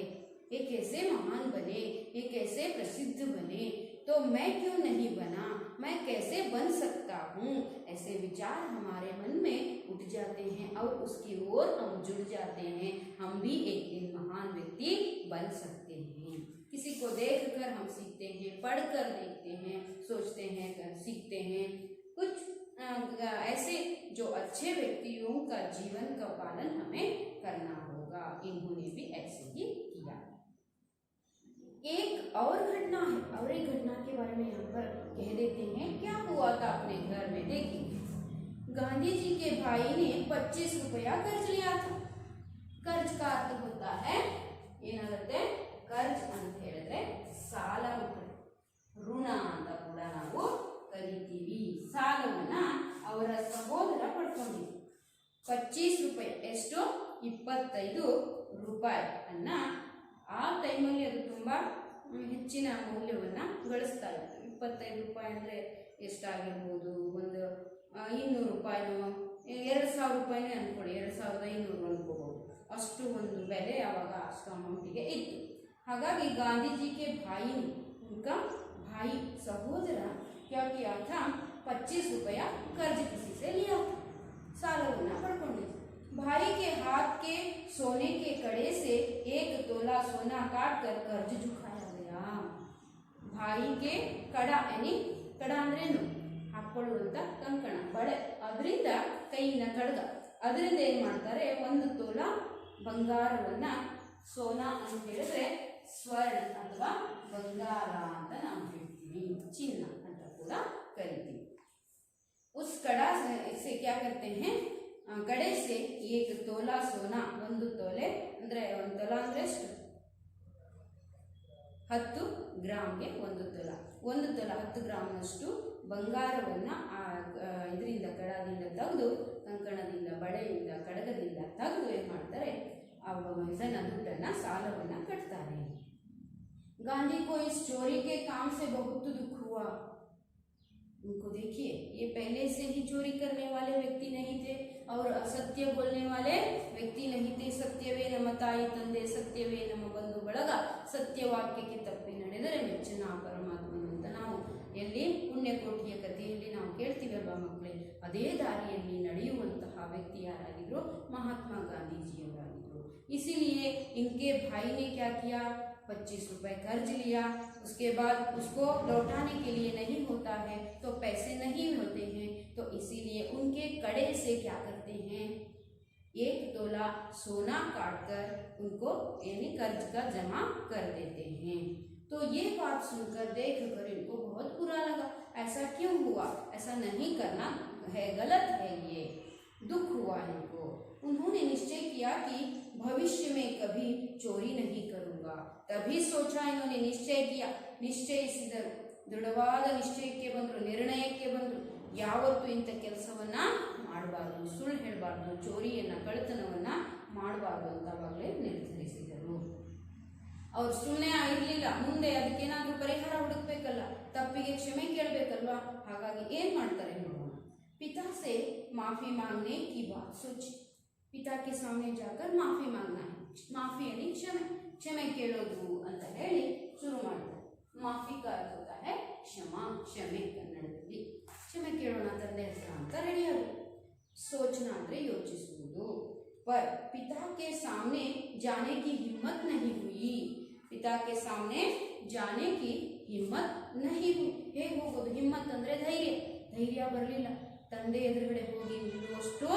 ये कैसे महान बने, ये कैसे प्रसिद्ध बने, तो मैं क्यों नहीं बना, मैं कैसे बन सकता हूँ, ऐसे विचार हमारे मन में उठ जाते हैं और उसकी ओर हम जुड़ जाते हैं। हम भी एक दिन महान व्यक्ति बन सकते हैं। किसी को देखकर हम सीखते हैं, पढ़कर देखते हैं, सोचते हैं, सीखते हैं। कुछ ऐसे जो अच्छे व्यक्तियों का जीवन का पालन हमें करना होगा। इन्होंने भी ऐसे ही किया। एक और घटना है, और एक घटना के बारे में यहाँ पर कह देते हैं। क्या हुआ था अपने घर में, देखिए गांधी जी के भाई ने 25 रुपया कर्ज लिया था। कर्ज का अर्थ होता है ಏನಾಗುತ್ತೆ, कर्ज ಅಂತ ಹೇಳಿದ್ರೆ ಸಾಲ, ಋಣ ಅಂತ ಕೂಡ ನಾವು ಕರಿತೀವಿ। ಸಾಲವನ್ನ ಅವರ ಸಹೋದರ ಪಡ್ಕೊಂಡಿದ್ರು। 25 ರೂಪಾಯಿ, ಎಷ್ಟು 25 ರೂಪಾಯಿ ಅನ್ನ ಆ ಟೈಮಲ್ಲಿ ಅದು ತುಂಬಾ ಹೆಚ್ಚಿನ ಮೌಲ್ಯವನ್ನ ಗಳಿಸ್ತಾ ಇತ್ತು। 25 ರೂಪಾಯಿ ಅಂದ್ರೆ ಎಷ್ಟಾಗಿರ್ಬೋದು, ಒಂದು 200 ರೂಪಾಯಿನೋ 2000 ರೂಪಾಯಿನೇ ಅನ್ಕೊಳ್ಳಿ, 2500 ಅನ್ಕೋಬಹುದು, ಅಷ್ಟು ಒಂದು ಬೆಲೆ ಆವಾಗ ಅಷ್ಟು ಅಮೌಂಟಿಗೆ ಇತ್ತು। ಹಾಗಾಗಿ ಗಾಂಧೀಜಿ के भाई ने, उनका भाई सहोदर क्या किया था, 25 रुपया कर्ज किसी से लिया था, सालवना पड़कोंडे। भाई के हाथ के सोने के कड़े से 1 तोला सोना काट कर कर्ज झुकाया गया। भाई के कड़ा यानी कड़ा अंद्रेनु ಹಾಕೊಳ್ಳುವಂತ ಕಂಕಣ, ಬಳೆ, ಅದರಿಂದ ಕೈಯಿನ ಕಡಗ, ಅದರಿಂದ ಏನು ಮಾಡ್ತಾರೆ, 1 ತೋಲ ಬಂಗಾರವನ್ನ, ಸೋನಾ ಅಂತ ಹೇಳಿದ್ರೆ ಸ್ವರ್ಣ ಅಥವಾ ಬಂಗಾರ ಅಂತ ನಾವು ಹೇಳ್ತೀವಿ, ಚಿನ್ನ ಅಂತ ಕೂಡ ಕರಿತೀವಿ। उस कड़ा से क्या करते हैं, कड़े से 1 तोला सोना, 1 तोले ಅಂದ್ರೆ 1 तोला ಅಂದ್ರೆ ಎಷ್ಟು, 10 ಗ್ರಾಮ್ಗೆ 1 ತೋಲ, 1 ತೋಲ 10 ಗ್ರಾಮ್ನಷ್ಟು ಬಂಗಾರವನ್ನ ಇದರಿಂದ ಕಡದಿಂದ ತೆಗೆದು, ಕಂಕಣದಿಂದ, ಬಳೆಯಿಂದ, ಕಡಗದಿಂದ ತೆಗೆದು ಏನು ಮಾಡ್ತಾರೆ, ಇದನ್ನ ದುಡ್ಡನ್ನ ಸಾಲವನ್ನ ಕಟ್ತಾರೆ। गांधी को इस चोरी के काम से बहुत दुख हुआ। उनको देखिए, ये पहले से ही चोरी करने वाले व्यक्ति नहीं थे और असत्य बोलने वाले व्यक्ति नहीं थे। सत्यवे नम ताई ತಂದೆ, ಸತ್ಯವೇ ನಮ್ಮ ಬಂಧು ಬಳಗ, ಸತ್ಯವಾಕ್ಯಕ್ಕೆ ತಪ್ಪಿ ನಡೆದರೆ ಮೆಚ್ಚನ ಪರಮಾತ್ಮನು ಅಂತ ನಾವು ಎಲ್ಲಿ ಪುಣ್ಯಕೋಟಿಯ ಕಥೆಯಲ್ಲಿ ನಾವು ಕೇಳ್ತೀವಲ್ವಾ ಮಕ್ಕಳೇ, ಅದೇ ದಾರಿಯಲ್ಲಿ ನಡೆಯುವಂತಹ ವ್ಯಕ್ತಿ ಯಾರಾಗಿದ್ರು, ಮಹಾತ್ಮ ಗಾಂಧೀಜಿಯವರಾಗಿದ್ರು। इसीलिए इनके भाई ने क्या किया, 25 रुपए कर्ज लिया, उसके बाद उसको लौटाने के लिए नहीं होता है, तो पैसे नहीं होते हैं, तो इसीलिए उनके कड़े से क्या करते हैं, 1 तोला सोना काटकर उनको यानी कर्ज का जमा कर देते हैं। तो ये बात सुनकर देखकर इनको बहुत बुरा लगा। ऐसा क्यों हुआ, ऐसा नहीं करना है, गलत है ये। दुख हुआ इनको। उन्होंने निश्चय किया कि भविष्य में कभी चोरी नहीं करूंगा। तभी सोचा इन्होंने, निश्चय किया, ನಿಶ್ಚಯಿಸಿದರು, ದೃಢವಾದ ನಿಶ್ಚಯಕ್ಕೆ ಬಂದರು, ನಿರ್ಣಯಕ್ಕೆ ಬಂದರು, ಯಾವತ್ತೂ ಇಂಥ ಕೆಲಸವನ್ನ ಮಾಡಬಾರ್ದು, ಸುಳ್ಳು ಹೇಳಬಾರ್ದು, ಚೋರಿಯನ್ನ ಕಳ್ಳತನವನ್ನ ಮಾಡಬಾರ್ದು ಅಂತ ಅವಾಗಲೇ ನಿರ್ಧರಿಸಿದರು. ಅವ್ರು ಸುಮ್ಮನೆ ಇರಲಿಲ್ಲ, ಮುಂದೆ ಅದಕ್ಕೇನಾದ್ರೂ ಪರಿಹಾರ ಹುಡುಕ್ಬೇಕಲ್ಲ, ತಪ್ಪಿಗೆ ಕ್ಷಮೆ ಕೇಳಬೇಕಲ್ವಾ. ಹಾಗಾಗಿ ಏನ್ ಮಾಡ್ತಾರೆ ನೋಡೋಣ. पिता से माफी मांगने की बात सोची। पिता के सामने जाकर माफी मांगना है, माफी यानी क्षमे, क्षमे ಕೇಳೋದು ಅಂತ ಹೇಳಿ ಶುರು ಮಾಡ್ತಾರೆ. ಮಾಫಿ का अर्थ होता है क्षमा, क्षमे ಕನ್ನಡದಲ್ಲಿ. ಕ್ಷಮೆ ಕೇಳೋಣ ತಂದೆ ಹತ್ರ ಅಂತ ರೆಡಿ ಆಗೋದು. सोचना ಅಂದ್ರೆ ಯೋಚಿಸುವುದು. पर पिता के सामने जाने की हिम्मत नहीं हुई। पिता के सामने जाने की हिम्मत नहीं हुई. ಹೇಗೆ ಹೋಗೋದು? ಹಿಮ್ಮತ್ ಅಂದ್ರೆ ಧೈರ್ಯ, ಧೈರ್ಯ ಬರಲಿಲ್ಲ. ತಂದೆ ಎದುರುಗಡೆ ಹೋಗಿ ನಿಲ್ಲುವಷ್ಟು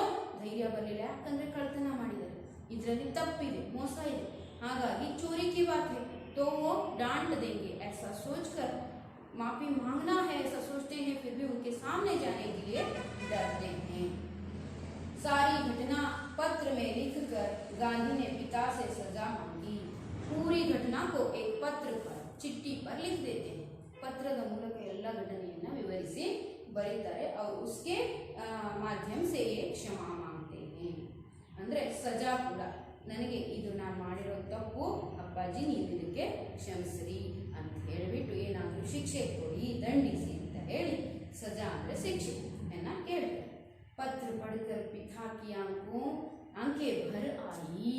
ಧೈರ್ಯ ಬರಲಿಲ್ಲ. ಯಾಕಂದ್ರೆ ಕಳ್ತನ ಮಾಡಿದ್ದಾರೆ, ಇದರಲ್ಲಿ ತಪ್ಪಿದೆ, ಮೋಸ ಇದೆ. ಹಾಗಾಗಿ चोरी की बात है तो वो डांट देंगे, ऐसा सोचकर माफी मांगना है ऐसा सोचते हैं, फिर भी उनके सामने जाने के लिए डरते हैं। सारी घटना पत्र में लिखकर गांधी ने पिता से सजा मांगी। पूरी घटना को एक पत्र पर, चिट्ठी पर लिख देते हैं. ಪತ್ರದ ಮೂಲಕ ಎಲ್ಲ ಘಟನೆಯನ್ನ ವಿವರಿಸಿ ಬರೀತಾರೆ. और उसके माध्यम से ये क्षमा मांगते हैं. ಅಂದ್ರೆ ಸಜಾ ಕೂಡ, ನನಗೆ ಇದು ನಾನು ಮಾಡಿರೋ ತಪ್ಪು, ಅಪ್ಪಾಜಿ ನೀವು ಇದಕ್ಕೆ ಕ್ಷಮಿಸ್ರಿ ಅಂತ ಹೇಳಿಬಿಟ್ಟು ಏನಾದರೂ ಶಿಕ್ಷೆ ಕೊಡಿ, ದಂಡಿಸಿ ಅಂತ ಹೇಳಿ, ಸಜಾ ಅಂದರೆ ಶಿಕ್ಷೆ ಅನ್ನ ಕೇಳ್ತಾರೆ. पत्र पढ़कर पिता की आंखें भर आई।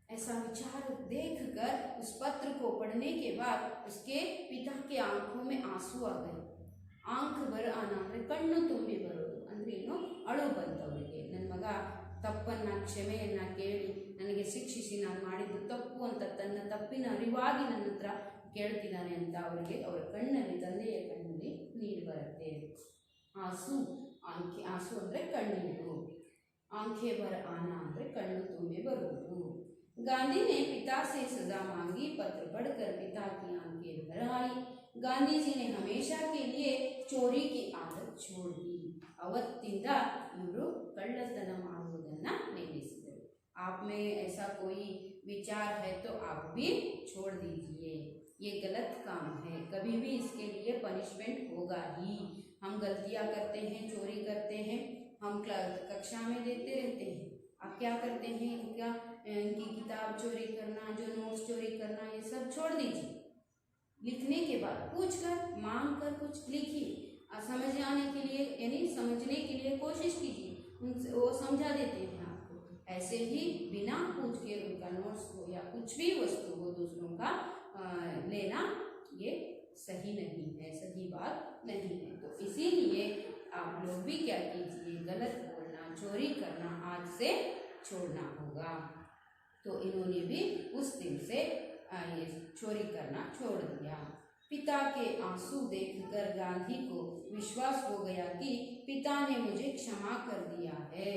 ऐसा विचार देखकर उस पत्र को पढ़ने के बाद उसके पिता के आंखों में आंसू आ गए. आंख भर आना ಅಂದ್ರೆ ಕಣ್ಣು ತುಂಬಿ ಬರೋದು ಅಂದ್ರೆ ಏನು, ಅಳು ಬಂತವರಿಗೆ. ನನ್ನ ಮಗ ತಪ್ಪನ್ನ, ಕ್ಷಮೆಯನ್ನ ಕೇಳಿ ನನಗೆ ಶಿಕ್ಷಿಸಿ, ನಾನು ಮಾಡಿದ್ದು ತಪ್ಪು ಅಂತ ತನ್ನ ತಪ್ಪಿನ ಅರಿವಾಗಿ ನನ್ನ ಹತ್ರ ಕೇಳ್ತಿದ್ದಾನೆ ಅಂತ ಅವರಿಗೆ, ಅವರ ಕಣ್ಣಲ್ಲಿ, ತಂದೆಯ ಕಣ್ಣಲ್ಲಿ ನೀರು ಬರುತ್ತೆ. ಆಸು, ಆಂಖೆ, ಆಸು ಅಂದರೆ ಕಣ್ಣೀರು. ಆಂಖೆ ಭರ ಆನ ಅಂದರೆ ಕಣ್ಣು ತುಂಬಿ ಬರುವುದು. गांधी ने पिता से सजा मांगी। पत्र पढ़कर पिता की आंखें भर आई. गांधी जी ने हमेशा के लिए चोरी की आदत छोड़ दी. ಅವತ್ತಿಂದ ಇವರು ಕಳ್ಳತನ ಮಾಡುವುದನ್ನ ನಿಲ್ಲಿಸಿದರು. आप में ऐसा कोई विचार है तो आप भी छोड़ दीजिए, ये गलत काम है, कभी भी इसके लिए पनिशमेंट होगा ही. हम गलतियां करते हैं, चोरी करते हैं, हम कक्षा में देते रहते हैं. आप क्या करते हैं, क्या इनकी किताब चोरी करना, जो नोट्स चोरी करना, ये सब छोड़ दीजिए. लिखने के बाद पूछ कर, मांग कर कुछ लिखिए. समझ आने के लिए यानी समझने के लिए कोशिश कीजिए, उनसे वो समझा देते हैं आपको. ऐसे ही बिना पूछ के उनका नोट्स हो या कुछ भी वस्तु हो दूसरों का लेना, ये सही नहीं है, सही बात नहीं है. तो इसीलिए आप लोग भी क्या कीजिए, गलत बोलना, चोरी करना आज से छोड़ना होगा. तो इन्होंने भी उस दिन से ये चोरी करना छोड़ दिया. पिता के आंसू देखकर गांधी को विश्वास हो गया कि पिता ने मुझे क्षमा कर दिया है.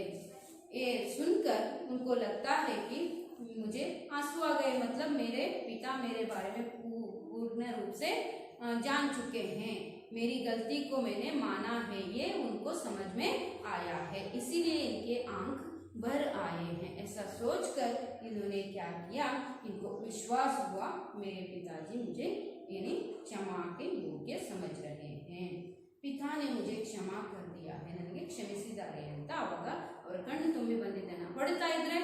ये सुनकर उनको लगता है कि मुझे आंसू आ गए, मतलब मेरे पिता मेरे बारे में पूर्ण रूप से जान चुके हैं, मेरी गलती को मैंने माना है, ये उनको समझ में आया है, इसीलिए इनके आंख भर आए हैं. ऐसा सोचकर इन्होंने क्या किया, इनको विश्वास हुआ मेरे पिताजी मुझे यानी क्षमा के योग्य समझ रहे हैं. पिता ने मुझे क्षमा कर दिया है, ನನಗೆ ಕ್ಷಮಿಸಿದ್ದಾರೆ ಅಂತ ಅವಾಗ ಅವರ ಕಣ್ಣು ತುಂಬಿ ಬಂದಿದ್ದನ್ನ ಹೊಡ್ತಾ ಇದ್ರೆ,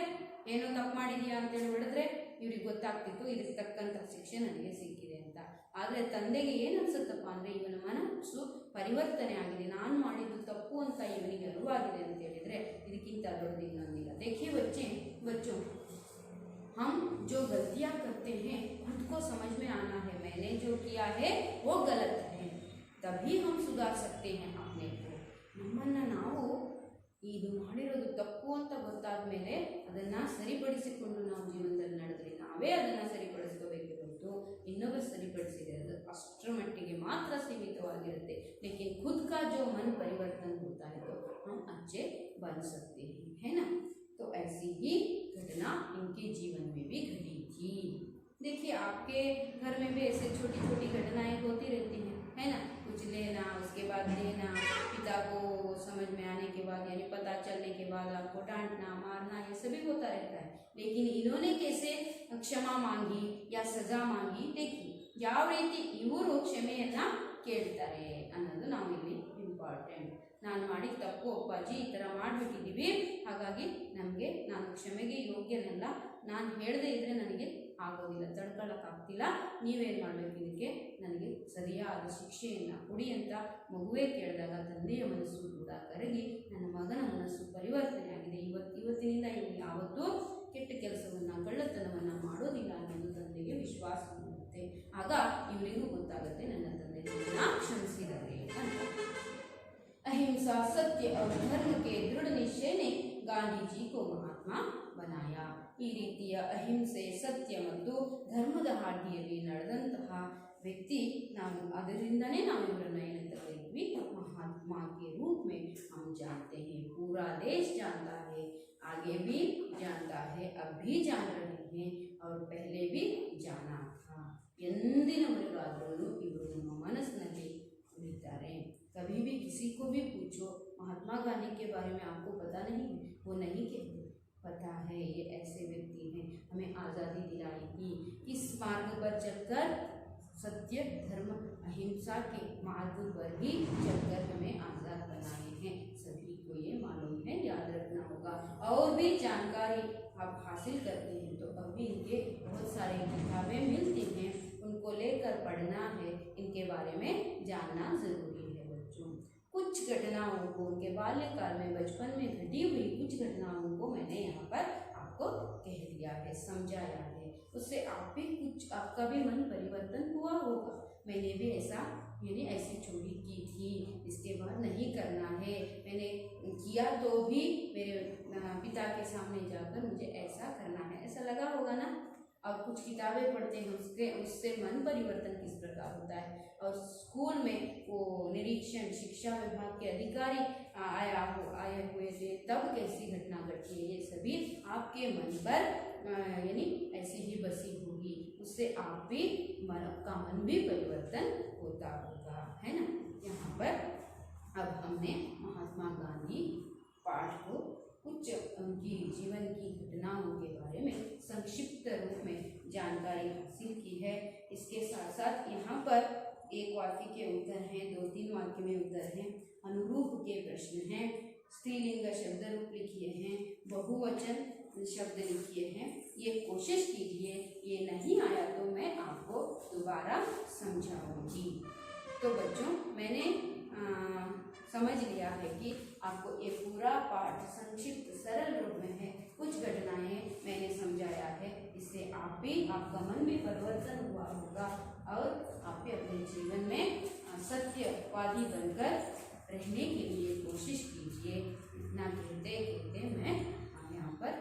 ಏನೋ ತಪ್ಪು ಮಾಡಿದೀಯಾ ಅಂತೇಳಿ ಹೊಡೆದ್ರೆ ಇವ್ರಿಗೆ ಗೊತ್ತಾಗ್ತಿತ್ತು ಇದಕ್ಕೆ ತಕ್ಕಂಥ ಶಿಕ್ಷೆ ನನಗೆ ಸಿಕ್ಕಿದೆ ಅಂತ. ಆದರೆ ತಂದೆಗೆ ಏನು ಅನ್ಸುತ್ತಪ್ಪ ಅಂದರೆ, ಇವನ ಮನಸ್ಸು ಪರಿವರ್ತನೆ ಆಗಿದೆ, ನಾನು ಮಾಡಿದ್ದು ತಪ್ಪು ಅಂತ ಇವನಿಗೆ ಅರಿವಾಗಿದೆ ಅಂತ ಹೇಳಿದರೆ ಇದಕ್ಕಿಂತ ದೊಡ್ಡದು ಇನ್ನೊಂದಿಲ್ಲ. देखिए बच्चों, हम जो गलतियाँ करते हैं खुद को समझ में आना है, मैंने जो किया है वो गलत है, तभी हम सुधार सकते हैं अपने को. ನಮ್ಮನ್ನು ನಾವು ಇದು ಮಾಡಿರೋದು ತಪ್ಪು ಅಂತ ಗೊತ್ತಾದ ಮೇಲೆ ಅದನ್ನು ಸರಿಪಡಿಸಿಕೊಂಡು ನಾವು ಜೀವನದಲ್ಲಿ ನಡೆದ್ರೆ ನಾವೇ ಅದನ್ನು ಸರಿಪಡಿಸ್ಕೋಬೇಕು ಹೊರತು ಇನ್ನೊಬ್ಬರು ಸರಿಪಡಿಸಿದರೆ ಅದು ಅಷ್ಟರ ಮಟ್ಟಿಗೆ ಮಾತ್ರ सीमितವಾಗಿರುತ್ತೆ. लेकिन खुद का जो मन परिवर्तन होता है तो हम अच्छे बन सकते हैं, है ना. तो ऐसी ही घटना इनके जीवन में भी घटी थी. देखिए आपके घर में भी ऐसे छोटी छोटी घटनाएं होती रहती हैं, है ना. कुछ लेना, उसके बाद देना, पिता को समझ में आने के बाद यानी पता चलने के बाद आपको डांटना मारना ये सभी होता रहता है। लेकिन इन्होंने कैसे क्षमा मांगी या सजा मांगी देखिए। ಯಾವ ರೀತಿ ಇವರು ಕ್ಷಮೆಯನ್ನ ಕೇಳ್ತಾರೆ ಅನ್ನೋದು ನಾವು ಇಲ್ಲಿ ಇಂಪಾರ್ಟೆಂಟ್. ನಾನು ಮಾಡಿದ ತಪ್ಪು ಅಪ್ಪಾಜಿ, ಈ ಥರ ಮಾಡಿಬಿಟ್ಟಿದ್ದೀವಿ, ಹಾಗಾಗಿ ನಾನು ಕ್ಷಮೆಗೆ ಯೋಗ್ಯನಲ್ಲ, ನಾನು ಹೇಳದೇ ಇದ್ದರೆ ನನಗೆ ಆಗೋದಿಲ್ಲ, ತಡ್ಕೊಳ್ಳೋಕ್ಕಾಗ್ತಿಲ್ಲ, ನೀವೇನು ಮಾಡಬೇಕು, ಇದಕ್ಕೆ ನನಗೆ ಸರಿಯಾದ ಶಿಕ್ಷೆಯನ್ನು ಕೊಡಿ ಅಂತ ಮಗುವೇ ಕೇಳಿದಾಗ ತಂದೆಯ ಮನಸ್ಸು ಕೂಡ ಕರಗಿ ನನ್ನ ಮಗನ ಮನಸ್ಸು ಪರಿವರ್ತನೆ ಆಗಿದೆ. ಇವತ್ತಿನಿಂದ ಇವನು ಯಾವತ್ತೂ ಕೆಟ್ಟ ಕೆಲಸವನ್ನು ಕಳ್ಳತನವನ್ನು ಮಾಡೋದಿಲ್ಲ ಅನ್ನೋದು ತಂದೆಗೆ ವಿಶ್ವಾಸ ಮೂಡುತ್ತೆ. ಆಗ ಇವರಿಗೂ ಗೊತ್ತಾಗುತ್ತೆ ನನ್ನ ತಂದೆ ನನ್ನನ್ನು ಕ್ಷಮಿಸಿದ್ದಾರೆ ಅಂತ. अहिंसा, सत्य और धर्म के दृढ़ निश्चय ने ಗಾಂಧಿ ಜಿ ಕೋ ಮಹಾತ್ಮ ಬನಾಯ. ಈ ರೀತಿಯ ಅಹಿಂಸೆ, ಸತ್ಯ ಮತ್ತು ಧರ್ಮದ ಹಾದಿಯಲ್ಲಿ ನಡೆದಂತಹ ವ್ಯಕ್ತಿ ನಾವು, ಅದರಿಂದನೇ ನಾವು ಇವರನ್ನು ಏನಂತ ಕರೀತೀವಿ, महात्मा के रूप में हम जानते हैं. पूरा देश जानता है, आगे भी जानता है, अब भी जान रहे हैं और पहले भी जाना था. ಎಂದಿನವರೆಗಾದರೂ ಇವರು ನಮ್ಮ ಮನಸ್ಸಿನಲ್ಲಿ उड़ीತಾರೆ. कभी भी किसी को भी पूछो महात्मा गांधी के बारे में आपको पता नहीं है, वो नहीं कहते, पता है ये ऐसे व्यक्ति हैं, हमें आज़ादी दिलाई थी, इस मार्ग पर चलकर सत्य धर्म अहिंसा के मार्ग पर ही चलकर हमें आज़ाद बनाए हैं. सभी को ये मालूम है, याद रखना होगा. और भी जानकारी आप हासिल करते हैं तो अभी इनके बहुत सारे किताबें मिलती हैं, उनको लेकर पढ़ना है, इनके बारे में जानना ज़रूरी है बच्चों. कुछ घटनाओं को उनके बाल्यकाल में, बचपन में घटी हुई कुछ घटनाओं को मैंने यहाँ पर आपको कह दिया है, समझाया है. उससे आपका भी मन परिवर्तन हुआ होगा. मैंने भी ऐसी चोरी की थी, इसके बाद नहीं करना है, मैंने किया तो भी मेरे पिता के सामने जाकर मुझे ऐसा करना है, ऐसा लगा होगा ना. अब कुछ किताबें पढ़ते हैं, उससे मन परिवर्तन किस प्रकार होता है. और स्कूल में वो निरीक्षण शिक्षा विभाग के अधिकारी आए हुए थे, तब कैसी घटना घटी है, ये सभी आपके मन पर यानी ऐसी ही बसी होगी. उससे आपका मन भी परिवर्तन होता होगा, है ना. यहाँ पर अब हमने महात्मा गांधी पाठ को कुछ उनकी जीवन की घटनाओं के बारे में संक्षिप्त रूप में जानकारी हासिल की है. इसके साथ साथ यहाँ पर एक वाक्य के उत्तर हैं, 2-3 वाक्य में उत्तर हैं, अनुरूप के प्रश्न हैं, स्त्रीलिंग शब्द रूप लिखिए हैं, बहुवचन शब्द लिखिए हैं. ये कोशिश कीजिए, ये नहीं आया तो मैं आपको दोबारा समझाऊंगी. तो बच्चों मैंने समझ लिया है कि आपको ये पूरा पाठ संक्षिप्त सरल रूप में है. कुछ घटनाएं मैंने समझाया है, इससे आपका मन भी परिवर्तन हुआ होगा और आप भी अपने जीवन में सत्यवादी बनकर रहने के लिए कोशिश कीजिए. इतना कहते मैं यहाँ पर